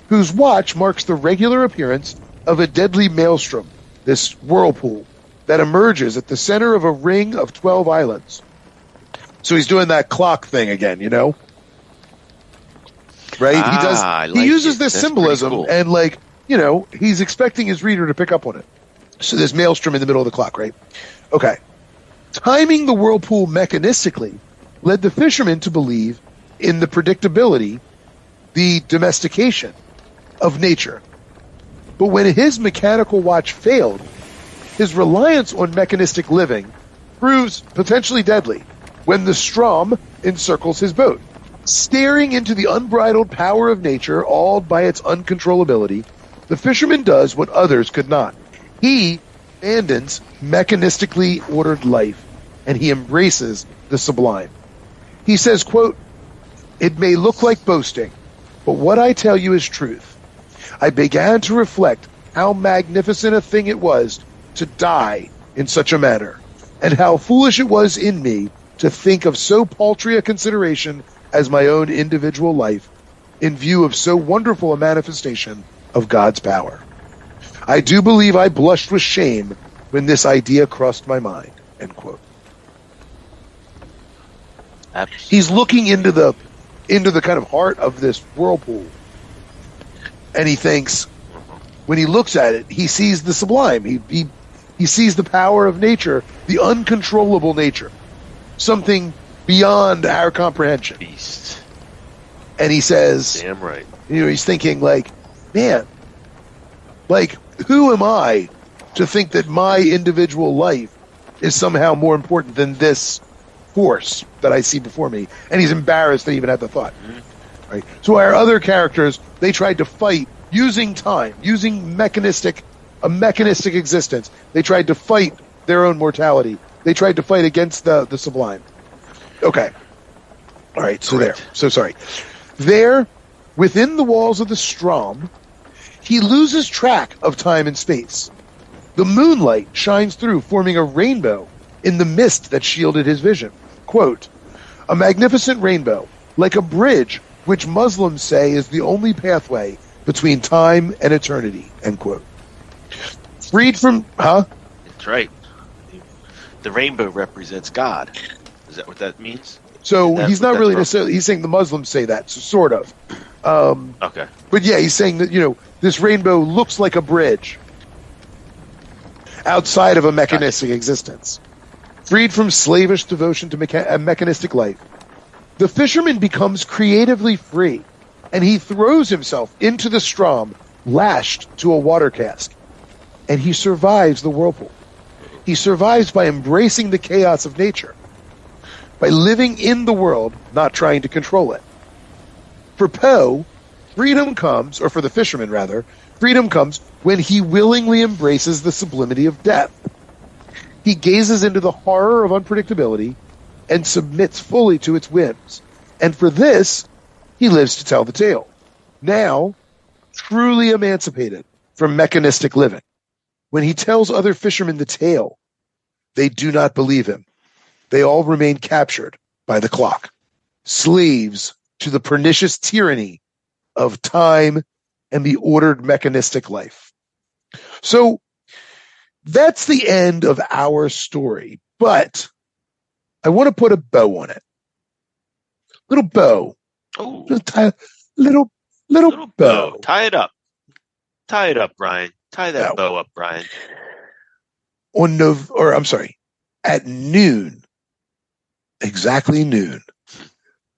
whose watch marks the regular appearance of a deadly maelstrom, this whirlpool, that emerges at the center of a ring of 12 islands. So he's doing that clock thing again, you know? Right? He uses this symbolism cool. and, like, you know, he's expecting his reader to pick up on it. So there's maelstrom in the middle of the clock, right? Okay. Timing the whirlpool mechanistically led the fisherman to believe in the predictability, the domestication of nature. But when his mechanical watch failed, his reliance on mechanistic living proves potentially deadly when the Strom encircles his boat. Staring into the unbridled power of nature, awed by its uncontrollability, the fisherman does what others could not. He abandons mechanistically ordered life, and he embraces the sublime. He says, quote, "It may look like boasting, but what I tell you is truth. I began to reflect how magnificent a thing it was to die in such a manner, and how foolish it was in me to think of so paltry a consideration as my own individual life in view of so wonderful a manifestation of God's power. I do believe I blushed with shame when this idea crossed my mind," end quote. Absolutely. He's looking into the kind of heart of this whirlpool, and he thinks, when he looks at it, he sees the sublime. He sees the power of nature, the uncontrollable nature, something beyond our comprehension. Beast. And he says, Damn right. you know, he's thinking, like, man, like, who am I to think that my individual life is somehow more important than this force that I see before me? And he's embarrassed that he even had the thought. Mm-hmm. Right? So our other characters, they tried to fight using time, using a mechanistic existence. They tried to fight their own mortality. They tried to fight against the sublime. Okay. All right, so Correct. there. So sorry. There, within the walls of the Strom, he loses track of time and space. The moonlight shines through, forming a rainbow in the mist that shielded his vision. Quote, "A magnificent rainbow, like a bridge which Muslims say is the only pathway between time and eternity," end quote. Freed from, That's right. The rainbow represents God. Is that what that means? So he's not really from? necessarily, he's saying the Muslims say that, so sort of. Okay. But yeah, he's saying that, you know, this rainbow looks like a bridge outside of a mechanistic existence. Freed from slavish devotion to a mechanistic life, the fisherman becomes creatively free, and he throws himself into the Strom, lashed to a water cask, and he survives the whirlpool. He survives by embracing the chaos of nature, by living in the world, not trying to control it. For Poe, freedom comes, or for the fisherman rather, freedom comes when he willingly embraces the sublimity of death. He gazes into the horror of unpredictability and submits fully to its whims. And for this, he lives to tell the tale. Now, truly emancipated from mechanistic living. When he tells other fishermen the tale, they do not believe him. They all remain captured by the clock, slaves to the pernicious tyranny of time and the ordered mechanistic life. So that's the end of our story, but I want to put a bow on it. Little bow. Oh, Little bow. Tie it up. Tie it up, Brian. Tie that bow up, Brian. At noon, exactly noon,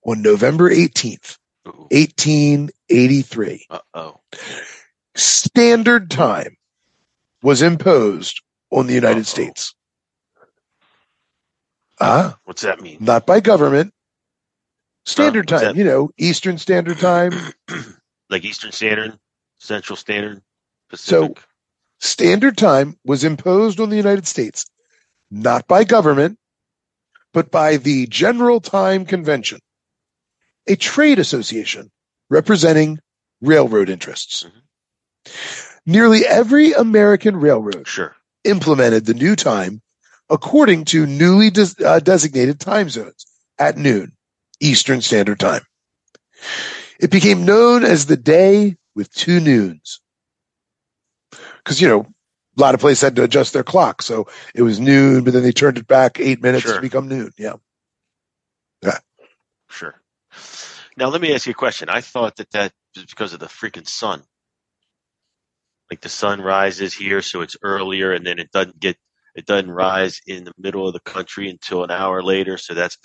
on November 18th, 1883, Standard Time was imposed on the United States. What's that mean? Not by government. Standard Time, you know, Eastern Standard Time. Like Eastern Standard, Central Standard, Pacific. So, Standard Time was imposed on the United States, not by government, but by the General Time Convention, a trade association representing railroad interests. Mm-hmm. Nearly every American railroad implemented the new time according to newly designated time zones at noon, Eastern Standard Time. It became known as the day with 2 noons. Because, a lot of places had to adjust their clock. So it was noon, but then they turned it back 8 minutes to become noon. Yeah. Sure. Now, let me ask you a question. I thought that was because of the freaking sun. Like the sun rises here, so it's earlier, and then it doesn't rise in the middle of the country until an hour later. So that's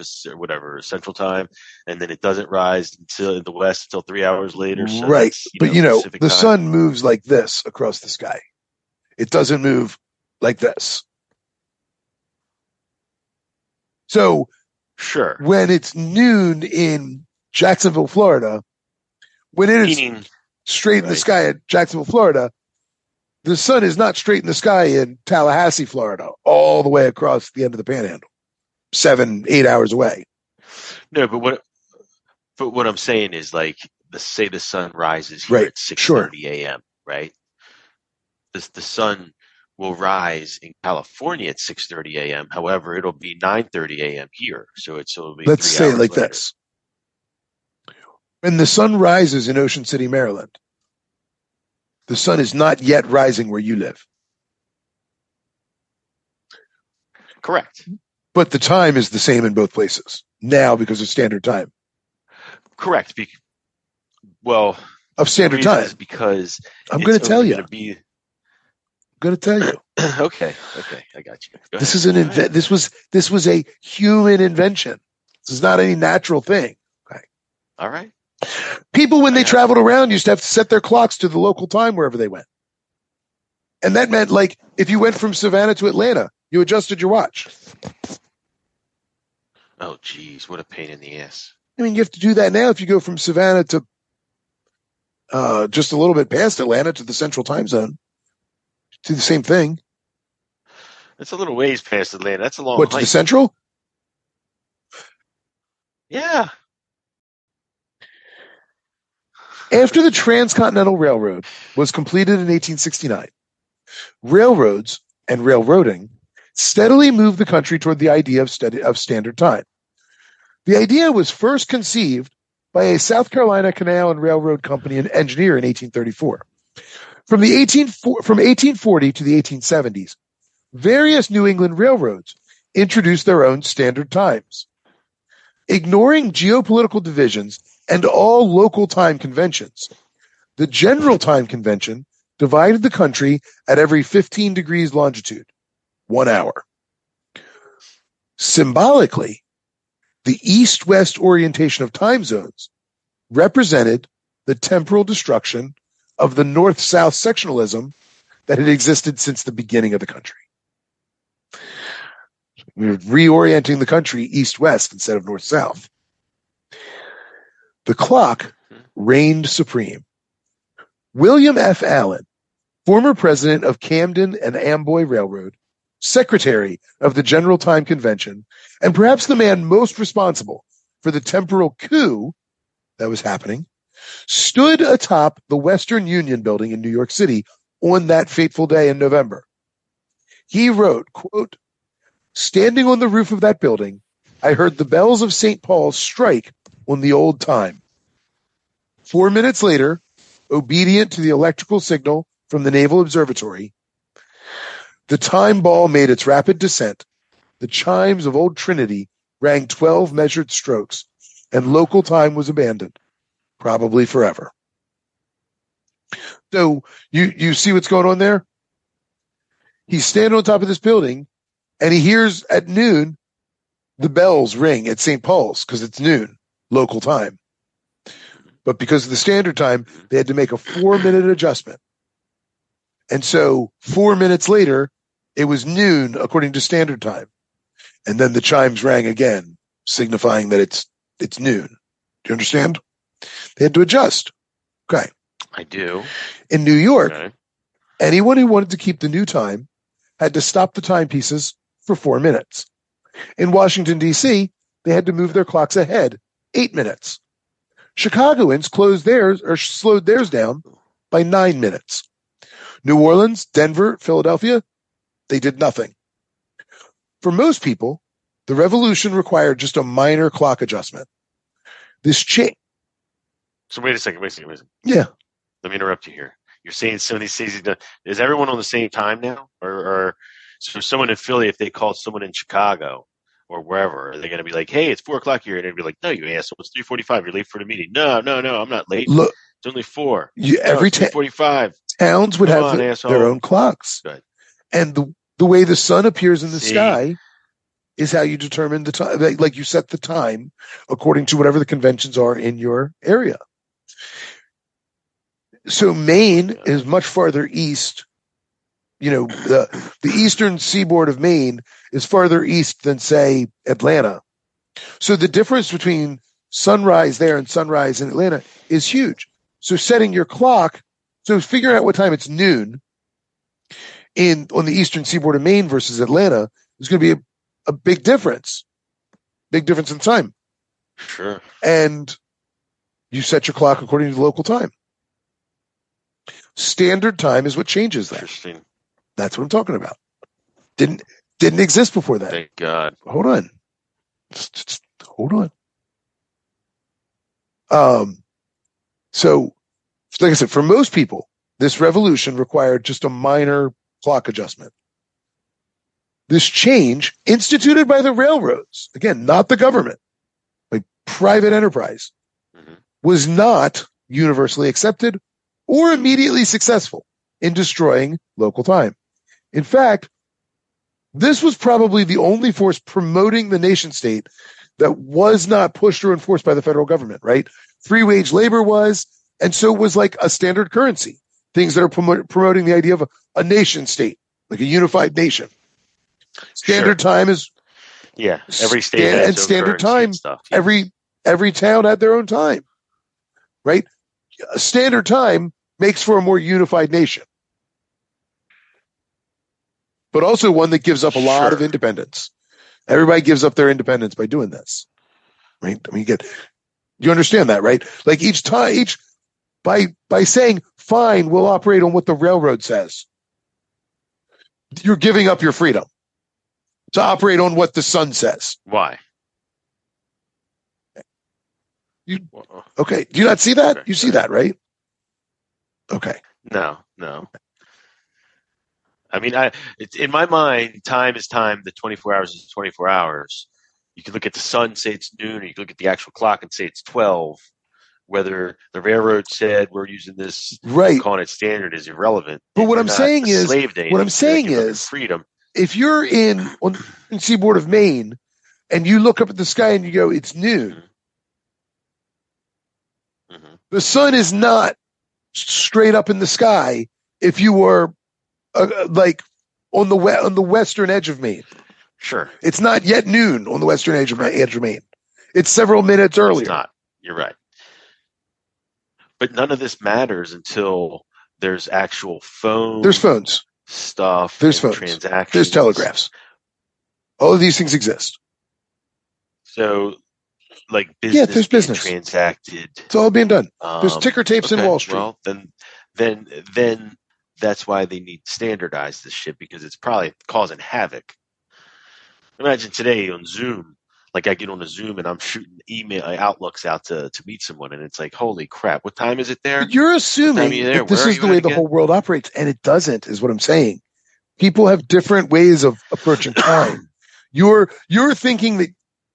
Central Time, and then it doesn't rise until in the West until 3 hours later. So right, but Pacific the time. sun moves like this across the sky. It doesn't move like this. So, sure, when it's noon in Jacksonville, Florida, when it is straight in the sky at Jacksonville, Florida, the sun is not straight in the sky in Tallahassee, Florida, all the way across the end of the Panhandle, 7-8 hours away. No, but what I'm saying is, like, say the sun rises here at 6:30 a.m. Right? The sun will rise in California at 6:30 a.m. However, it'll be 9:30 a.m. here, so it'll be. Let's 3 say hours it like later. this: when the sun rises in Ocean City, Maryland, the sun is not yet rising where you live. Correct. But the time is the same in both places now because of standard time. Correct. Of standard time. Because I'm going to tell you. I'm going to tell you. Okay, I got you. Go this ahead. is this was a human invention. This is not any natural thing. Okay. All right. People, when they traveled around, used to have to set their clocks to the local time wherever they went. And that meant, like, if you went from Savannah to Atlanta, you adjusted your watch. Oh, geez, what a pain in the ass. I mean, you have to do that now if you go from Savannah to just a little bit past Atlanta to the Central Time Zone. Do the same thing. That's a little ways past Atlanta. That's a long What, to hike. the Central? Yeah. After the Transcontinental Railroad was completed in 1869, railroads and railroading steadily moved the country toward the idea of standard time. The idea was first conceived by a South Carolina Canal and Railroad Company engineer in 1834. From 1840 to the 1870s, various New England railroads introduced their own standard times. Ignoring geopolitical divisions and all local time conventions, the General Time Convention divided the country at every 15 degrees longitude, 1 hour. Symbolically, the east-west orientation of time zones represented the temporal destruction of the north-south sectionalism that had existed since the beginning of the country. We were reorienting the country east-west instead of north-south. The clock reigned supreme. William F. Allen, former president of Camden and Amboy Railroad, secretary of the General Time Convention, and perhaps the man most responsible for the temporal coup that was happening, stood atop the Western Union Building in New York City on that fateful day in November. He wrote, quote, "Standing on the roof of that building, I heard the bells of St. Paul's strike on the old time. 4 minutes later, obedient to the electrical signal from the Naval Observatory, the time ball made its rapid descent. The chimes of Old Trinity rang 12 measured strokes, and local time was abandoned, probably forever." So you see what's going on there? He's standing on top of this building, and he hears at noon the bells ring at St. Paul's because it's noon, local time. But because of the standard time, they had to make a 4-minute adjustment. And so 4 minutes later, it was noon according to standard time. And then the chimes rang again, signifying that it's noon. Do you understand? They had to adjust. Okay. I do. In New York, Okay. anyone who wanted to keep the new time had to stop the timepieces for 4 minutes. In Washington, D.C., they had to move their clocks ahead 8 minutes. Chicagoans slowed theirs down by 9 minutes. New Orleans, Denver, Philadelphia, they did nothing. For most people, the revolution required just a minor clock adjustment. This change. So wait a second. Yeah. let me interrupt you here. You're saying some of these cities, is everyone on the same time now? Or so someone in Philly, if they call someone in Chicago or wherever, are they going to be like, hey, it's 4 o'clock here? And they'd be like, no, you asshole, it's 3:45. You're late for the meeting. No, I'm not late. Look, it's only 4. every 3:45. Towns would Come have on, their asshole. own clocks. Good. And the way the sun appears in the See? sky is how you determine the time. Like you set the time according to whatever the conventions are in your area. So Maine is much farther east. You know, the eastern seaboard of Maine is farther east than, say, Atlanta. So the difference between sunrise there and sunrise in Atlanta is huge. So setting your clock, so figuring out what time it's noon on the eastern seaboard of Maine versus Atlanta is going to be a big difference. Big difference in time. Sure. And you set your clock according to the local time. Standard time is what changes that. Interesting. That's what I'm talking about. Didn't exist before that. Thank God. Hold on. Just hold on. So, like I said, for most people, this revolution required just a minor clock adjustment. This change, instituted by the railroads, again, not the government, like private enterprise, was not universally accepted or immediately successful in destroying local time. In fact, this was probably the only force promoting the nation state that was not pushed or enforced by the federal government, right? Free wage labor was, and so was like a standard currency, things that are promoting the idea of a nation state, like a unified nation. Standard time is every state has and standard time. And stuff, yeah. Every town had their own time, right? A standard time makes for a more unified nation, but also one that gives up a lot of independence. Everybody gives up their independence by doing this, right? I mean, you understand that, right? Like by saying, fine, we'll operate on what the railroad says, you're giving up your freedom to operate on what the sun says. Why? Okay. Do you not see that? Okay, you see that, right? Okay. No. I mean, it's in my mind, time is time. The 24 hours is 24 hours. You can look at the sun, say it's noon, or you can look at the actual clock and say it's 12. Whether the railroad said we're using this, right, calling it standard is irrelevant. But what I'm saying is, freedom. If you're on the seaboard of Maine and you look up at the sky and you go, it's noon. Mm-hmm. The sun is not straight up in the sky if you were like on the western edge of Maine. Sure. It's not yet noon on the western edge of Maine. It's several minutes earlier. It's not. You're right. But none of this matters until there's actual phones. There's phones. Stuff. There's phones. Transactions. There's telegraphs. All of these things exist. So, like business, there's business transacted. It's all being done. There's ticker tapes in Wall Street. Well, then that's why they need to standardize this shit, because it's probably causing havoc. Imagine today on Zoom, like I get on a Zoom and I'm shooting email outlooks out to meet someone, and it's like, holy crap, what time is it there? But you're assuming that this is the way the whole world operates, and it doesn't, is what I'm saying. People have different ways of approaching time. You're thinking that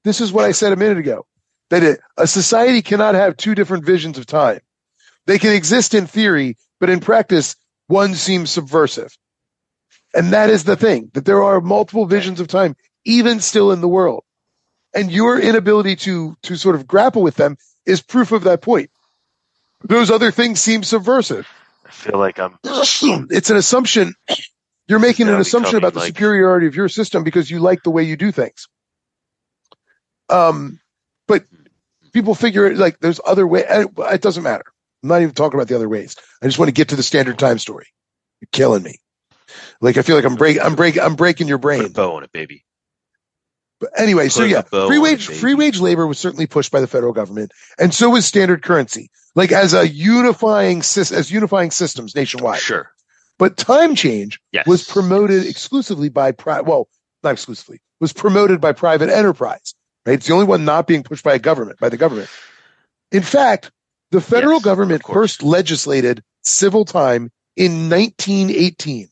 this is what I said a minute ago, that a society cannot have two different visions of time. They can exist in theory, but in practice, one seems subversive. And that is the thing, that there are multiple visions of time, even still in the world. And your inability to sort of grapple with them is proof of that point. Those other things seem subversive. I feel like it's an assumption. You're making an assumption about the superiority of your system because you like the way you do things. But people figure it like there's other ways. It doesn't matter. I'm not even talking about the other ways. I just want to get to the standard time story. You're killing me. Like I feel like I'm breaking your brain. Put a bow on it, baby. But anyway, free wage labor was certainly pushed by the federal government, and so was standard currency, like as unifying systems nationwide. Sure. But time change was promoted exclusively by not exclusively, was promoted by private enterprise. Right? It's the only one not being pushed by the government. In fact, the federal government first legislated civil time in 1918.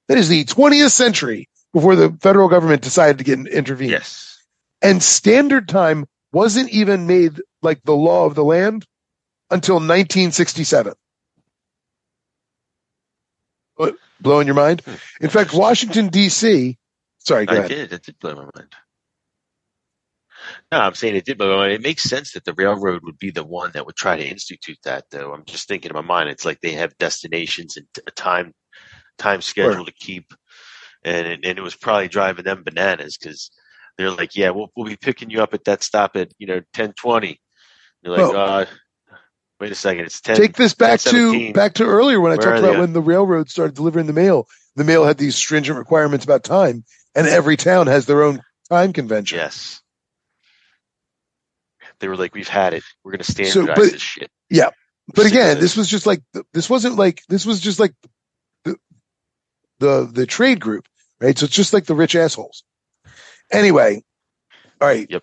That is the 20th century before the federal government decided to intervene. Yes. And standard time wasn't even made like the law of the land until 1967. Blowing your mind? In fact, Washington, D.C. Sorry, go ahead. It did blow my mind. No, I'm saying it did blow my mind. It makes sense that the railroad would be the one that would try to institute that, though. I'm just thinking in my mind, it's like they have destinations and a time schedule to keep, and it was probably driving them bananas because they're like, yeah, we'll be picking you up at that stop at 10:20. You're like, wait a second, it's 10. Take this back 10:17. to earlier when I Where talked are about they? when the railroad started delivering the mail. The mail had these stringent requirements about time, and every town has their own time convention. Yes. They were like, we've had it. We're going to standardize this shit. Yeah. But again, this was just like the trade group, right? So it's just like the rich assholes. Anyway, all right. Yep.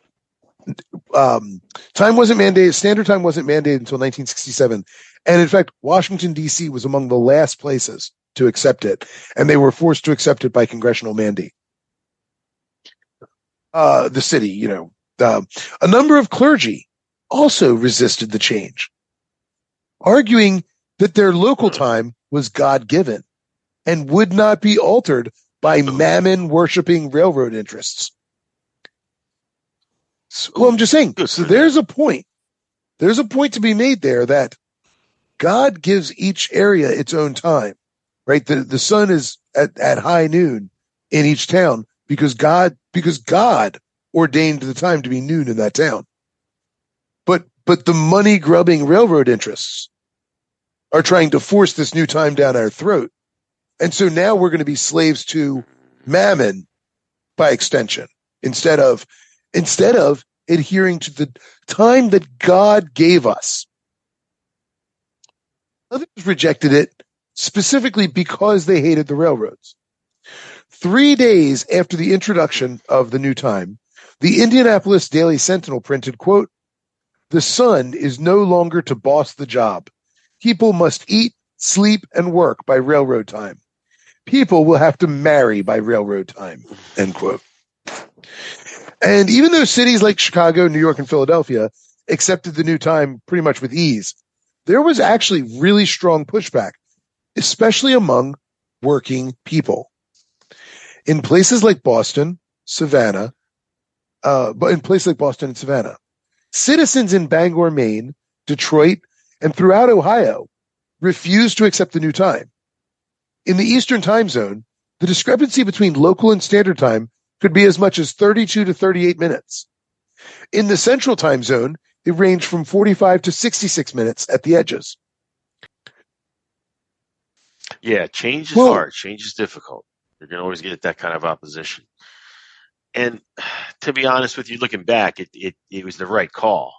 Time wasn't mandated. Standard time wasn't mandated until 1967, and in fact, Washington D.C. was among the last places to accept it, and they were forced to accept it by congressional mandate. The city, a number of clergy also resisted the change, arguing that their local time was God-given and would not be altered by mammon-worshipping railroad interests. Well, I'm just saying, so there's a point. There's a point to be made there that God gives each area its own time, right? The sun is at high noon in each town because God ordained the time to be noon in that town. But the money-grubbing railroad interests are trying to force this new time down our throat. And so now we're going to be slaves to mammon by extension instead of adhering to the time that God gave us. Others rejected it specifically because they hated the railroads. 3 days after the introduction of the new time, the Indianapolis Daily Sentinel printed, quote, "The sun is no longer to boss the job. People must eat, sleep, and work by railroad time. People will have to marry by railroad time," end quote. And even though cities like Chicago, New York, and Philadelphia accepted the new time pretty much with ease, there was actually really strong pushback, especially among working people. In places like Boston, Savannah, citizens in Bangor, Maine, Detroit, and throughout Ohio refused to accept the new time. In the Eastern time zone, the discrepancy between local and standard time could be as much as 32 to 38 minutes. In the Central time zone, it ranged from 45 to 66 minutes at the edges. Yeah, change is hard. Change is difficult. You're going to always get that kind of opposition. And to be honest with you, looking back, it was the right call.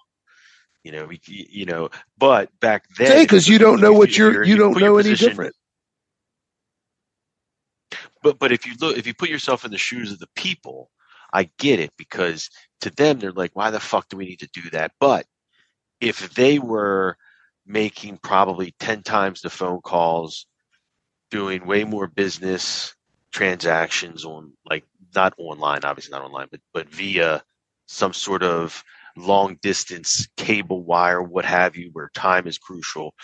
But back then, because you don't know you don't know any different. But if you put yourself in the shoes of the people, I get it, because to them they're like, why the fuck do we need to do that? But if they were making probably 10 times the phone calls, doing way more business transactions on, like, not online, obviously not online, but via some sort of long distance cable wire, what have you, where time is crucial,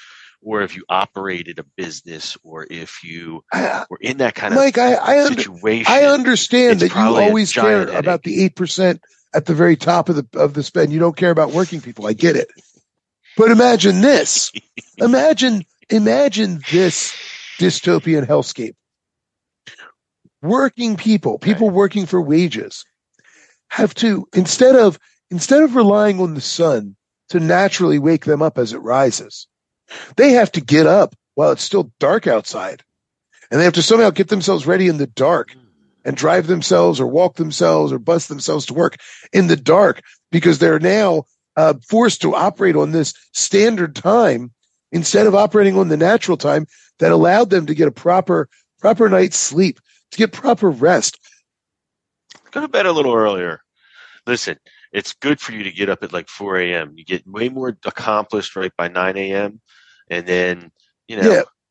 or if you operated a business, or if you were in that kind of situation. I understand that you always care about the 8% at the very top of the spend. You don't care about working people. I get it. But imagine this. imagine this dystopian hellscape. Working people working for wages, have to, instead of relying on the sun to naturally wake them up as it rises, they have to get up while it's still dark outside, and they have to somehow get themselves ready in the dark and drive themselves or walk themselves or bus themselves to work in the dark, because they're now forced to operate on this standard time instead of operating on the natural time that allowed them to get a proper night's sleep, to get proper rest. Go to bed a little earlier. Listen, it's good for you to get up at like 4 a.m. You get way more accomplished right by 9 a.m. And then,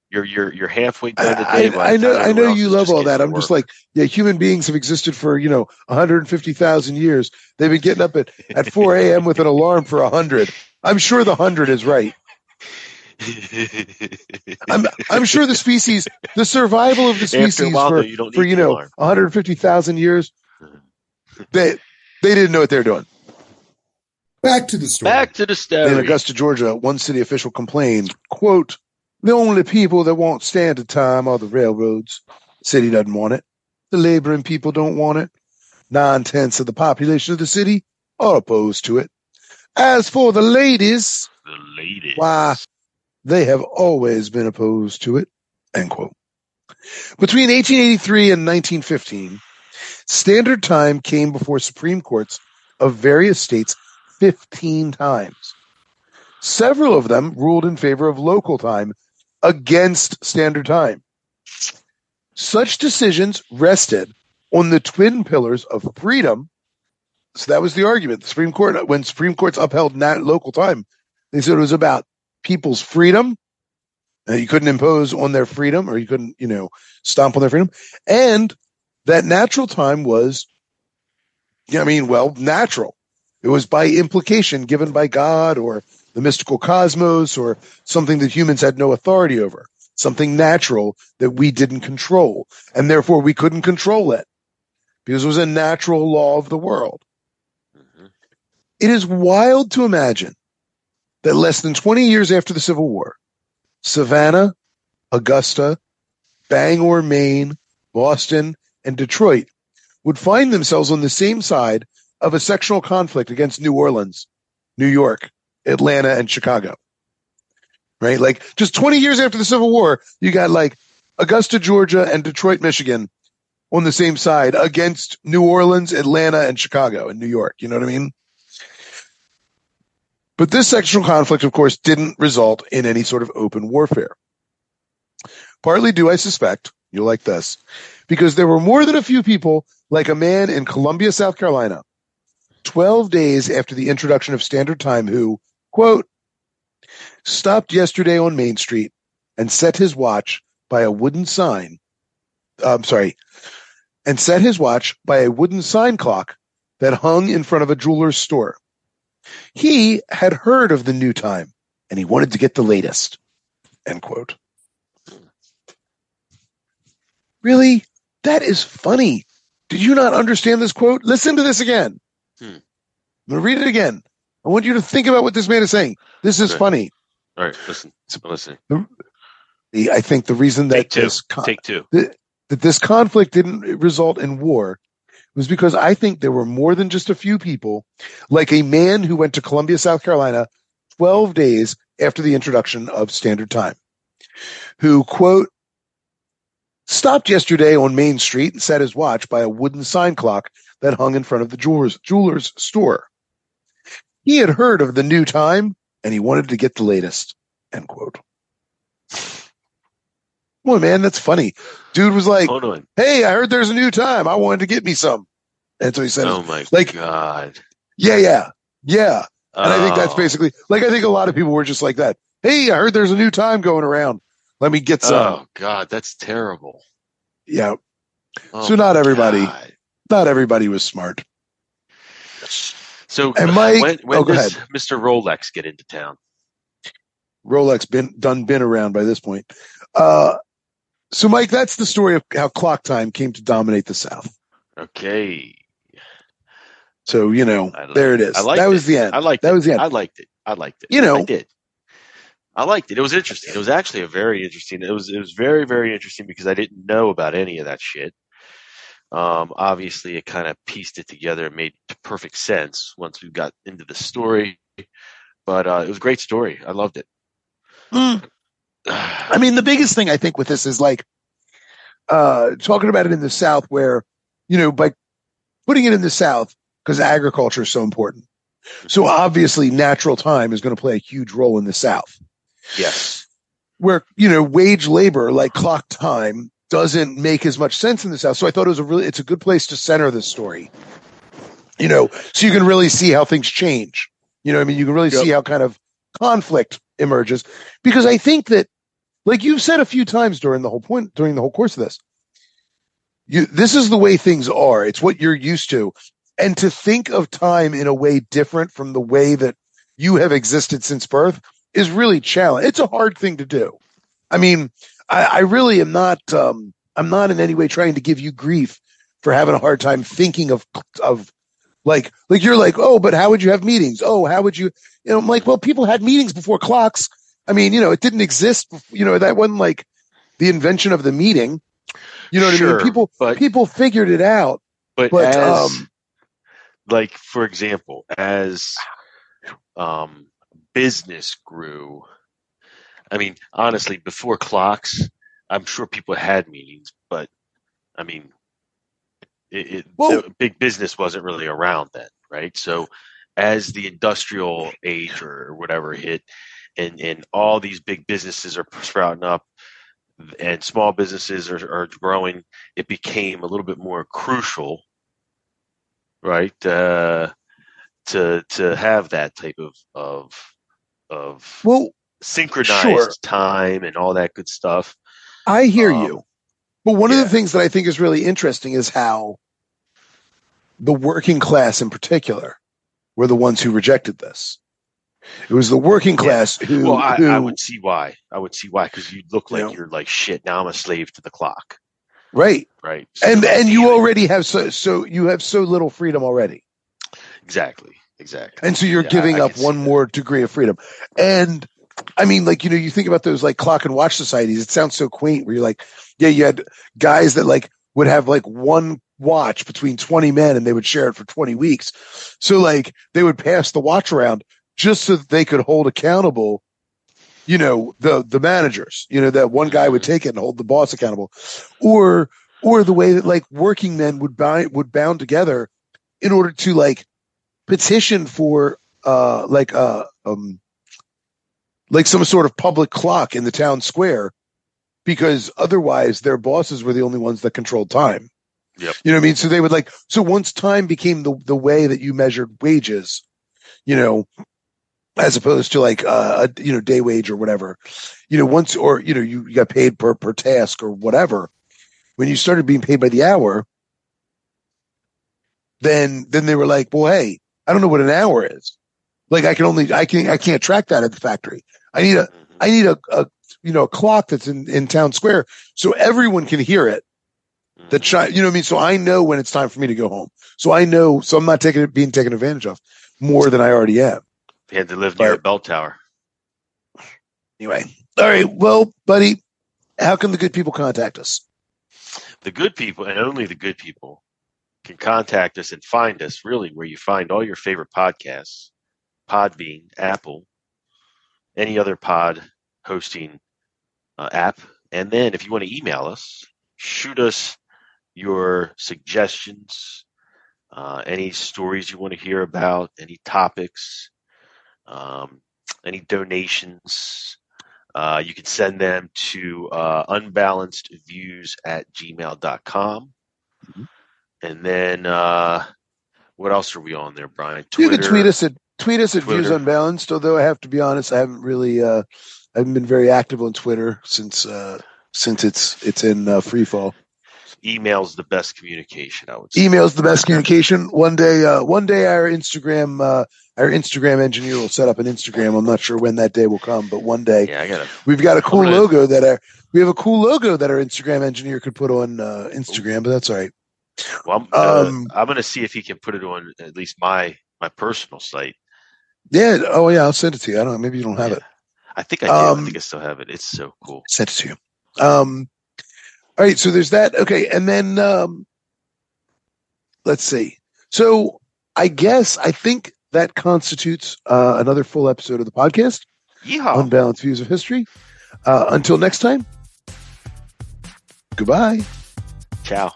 You're halfway done the day. I know. I know you love all that. I'm work. just like, yeah, human beings have existed for 150,000 years. They've been getting up at 4 a.m. with an alarm for 100. I'm sure the 100 is right. I'm sure the survival of the species for 150,000 years, they didn't know what they were doing. Back to the story. Back to the story. In Augusta, Georgia, one city official complained, quote, "The only people that won't stand at time are the railroads. The city doesn't want it. The laboring people don't want it. 9/10 of the population of the city are opposed to it. As for the ladies, why, they have always been opposed to it." End quote. Between 1883 and 1915, Standard Time came before Supreme Courts of various states 15 times. Several of them ruled in favor of local time against Standard Time. Such decisions rested on the twin pillars of freedom. So that was the argument. The Supreme Court, when Supreme Courts upheld local time, they said it was about people's freedom. You couldn't impose on their freedom, or you couldn't, stomp on their freedom. And that natural time was, natural. It was by implication given by God or the mystical cosmos or something that humans had no authority over, something natural that we didn't control. And therefore we couldn't control it because it was a natural law of the world. Mm-hmm. It is wild to imagine that less than 20 years after the Civil War, Savannah, Augusta, Bangor, Maine, Boston, and Detroit would find themselves on the same side of a sectional conflict against New Orleans, New York, Atlanta, and Chicago. Right? Like just 20 years after the Civil War, you got like Augusta, Georgia, and Detroit, Michigan on the same side against New Orleans, Atlanta, and Chicago and New York. You know what I mean? But this sectional conflict, of course, didn't result in any sort of open warfare. Partly due, I suspect, you'll like this, because there were more than a few people, like a man in Columbia, South Carolina, 12 days after the introduction of Standard Time, who, quote, stopped yesterday on Main Street and set his watch by a wooden sign. And set his watch by a wooden sign clock that hung in front of a jeweler's store. He had heard of the new time and he wanted to get the latest. End quote. Really? That is funny. Did you not understand this quote? Listen to this again. I'm going to read it again. I want you to think about what this man is saying. This is funny. All right, listen. I'm listening. I think the reason that Take two. That this conflict didn't result in war was because I think there were more than just a few people, like a man who went to Columbia, South Carolina, 12 days after the introduction of Standard Time, who, quote, stopped yesterday on Main Street and set his watch by a wooden sign clock that hung in front of the jeweler's store. He had heard of the new time and he wanted to get the latest. End quote. Boy, man, that's funny. Dude was like, "Hey, I heard there's a new time. I wanted to get me some." And so he said, "Oh my God, yeah." And I think that's basically I think a lot of people were just like that. "Hey, I heard there's a new time going around. Let me get some." Oh God, that's terrible. Yeah. So not everybody was smart. So and Mike, when go does ahead. Mr. Rolex get into town? Rolex been around by this point. So Mike, that's the story of how clock time came to dominate the South. Okay. So, there it is. That was the end. I liked it. That was the end. I liked it. I did. I liked it. It was interesting. It was actually it was very, very interesting because I didn't know about any of that shit. Obviously it kind of pieced it together and made perfect sense once we got into the story. But it was a great story. I loved it. I mean, the biggest thing I think with this is talking about it in the South where, by putting it in the South, because agriculture is so important. So obviously natural time is going to play a huge role in the South. Yes. Where, wage labor like clock time doesn't make as much sense in the South. So I thought it's a good place to center this story, so you can really see how things change. You can really see how kind of conflict emerges, because I think that like you've said a few times during the whole course of this, this is the way things are. It's what you're used to. And to think of time in a way different from the way that you have existed since birth is really challenging. It's a hard thing to do. I mean, I really am not, I'm not in any way trying to give you grief for having a hard time thinking of like you're like, oh, but how would you have meetings? Oh, how would you, I'm like, well, people had meetings before clocks. I mean, it didn't exist. That wasn't like the invention of the meeting. You know what I mean? People figured it out. But as, like, for example, as business grew, I mean, honestly, before clocks, I'm sure people had meetings, but I mean, the big business wasn't really around then, right? So as the industrial age or whatever hit, and all these big businesses are sprouting up and small businesses are growing, it became a little bit more crucial, right? To have that type of synchronized time and all that good stuff. I hear you. But one of the things that I think is really interesting is how the working class in particular were the ones who rejected this. It was the working class who. Well, I would see why. Because you look like you're like, shit, now I'm a slave to the clock. Right. Right. So and you already have so you have so little freedom already. Exactly. And so you're giving up one more degree of freedom. And I mean, like, you think about those like clock and watch societies. It sounds so quaint where you're like, yeah, you had guys that like would have like one watch between 20 men and they would share it for 20 weeks. So like they would pass the watch around just so that they could hold accountable, the managers, that one guy would take it and hold the boss accountable, or the way that like working men would bound together in order to like petition for like some sort of public clock in the town square, because otherwise their bosses were the only ones that controlled time. Yep. You know what I mean? So they would so once time became the way that you measured wages, as opposed to like a day wage or whatever, once, or you got paid per task or whatever. When you started being paid by the hour, then they were like, well, hey, I don't know what an hour is. Like I can't track that at the factory. I need a clock that's in town square so everyone can hear it. You know what I mean? So I know when it's time for me to go home. So I'm not being taken advantage of more than I already am. They had to live near a bell tower. Anyway. All right. Well, buddy, how can the good people contact us? The good people, and only the good people, can contact us and find us really where you find all your favorite podcasts: Podbean, Apple, any other pod hosting app. And then if you want to email us, shoot us your suggestions, any stories you want to hear about, any topics, any donations. You can send them to unbalancedviews@gmail.com. Mm-hmm. And then what else are we on there, Brian? Twitter. You can tweet us at Views Unbalanced, although I have to be honest, I haven't really I haven't been very active on Twitter since it's in free fall. Email's the best communication, I would say. Email's the best communication. One day our Instagram engineer will set up an Instagram. I'm not sure when that day will come, but one day we've got a cool logo that our Instagram engineer could put on Instagram, but that's all right. Well, I'm going to see if he can put it on at least my personal site. Yeah. Oh yeah. I'll send it to you. I don't know. Maybe you don't have it. I think I do. I think I still have it. It's so cool. Send it to you. All right. So there's that. Okay. And then, let's see. So I think that constitutes another full episode of the podcast. Yeehaw. Unbalanced Views of History. Until next time. Goodbye. Ciao.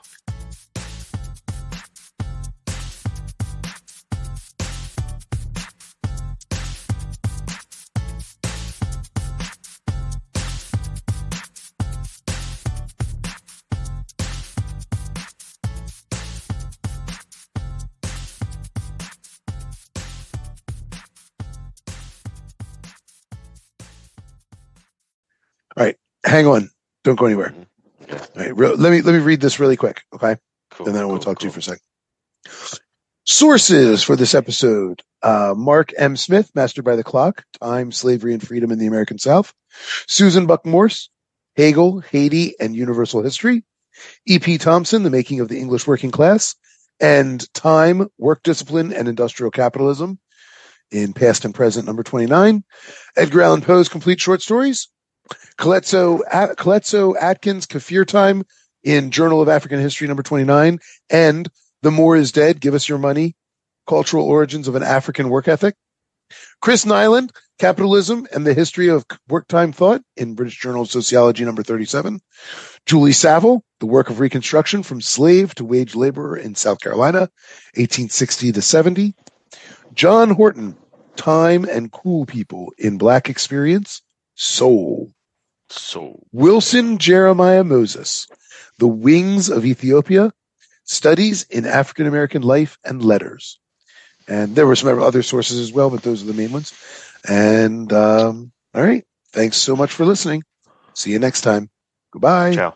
All right. hang on. Don't go anywhere. Okay. All right, let me read this really quick, okay? Cool. And then I want to talk to you for a second. Sources for this episode: Mark M. Smith, Mastered by the Clock, Time, Slavery, and Freedom in the American South; Susan Buck Morse, Hegel, Haiti, and Universal History; E.P. Thompson, The Making of the English Working Class; and Time, Work Discipline, and Industrial Capitalism in Past and Present, number 29; Edgar Allan Poe's Complete Short Stories; Coletso Atkins, Kafir Time in Journal of African History, number 29; and The Moor is Dead, Give Us Your Money, Cultural Origins of an African Work Ethic; Chris Nyland, Capitalism and the History of Work Time Thought in British Journal of Sociology, number 37; Julie Saville, The Work of Reconstruction from Slave to Wage Laborer in South Carolina, 1860 to 70; John Horton, Time and Cool People in Black Experience, Soul; Wilson Jeremiah Moses, The Wings of Ethiopia, Studies in African American Life and Letters. And there were some other sources as well, but those are the main ones. And all right, thanks so much for listening. See you next time. Goodbye. Ciao.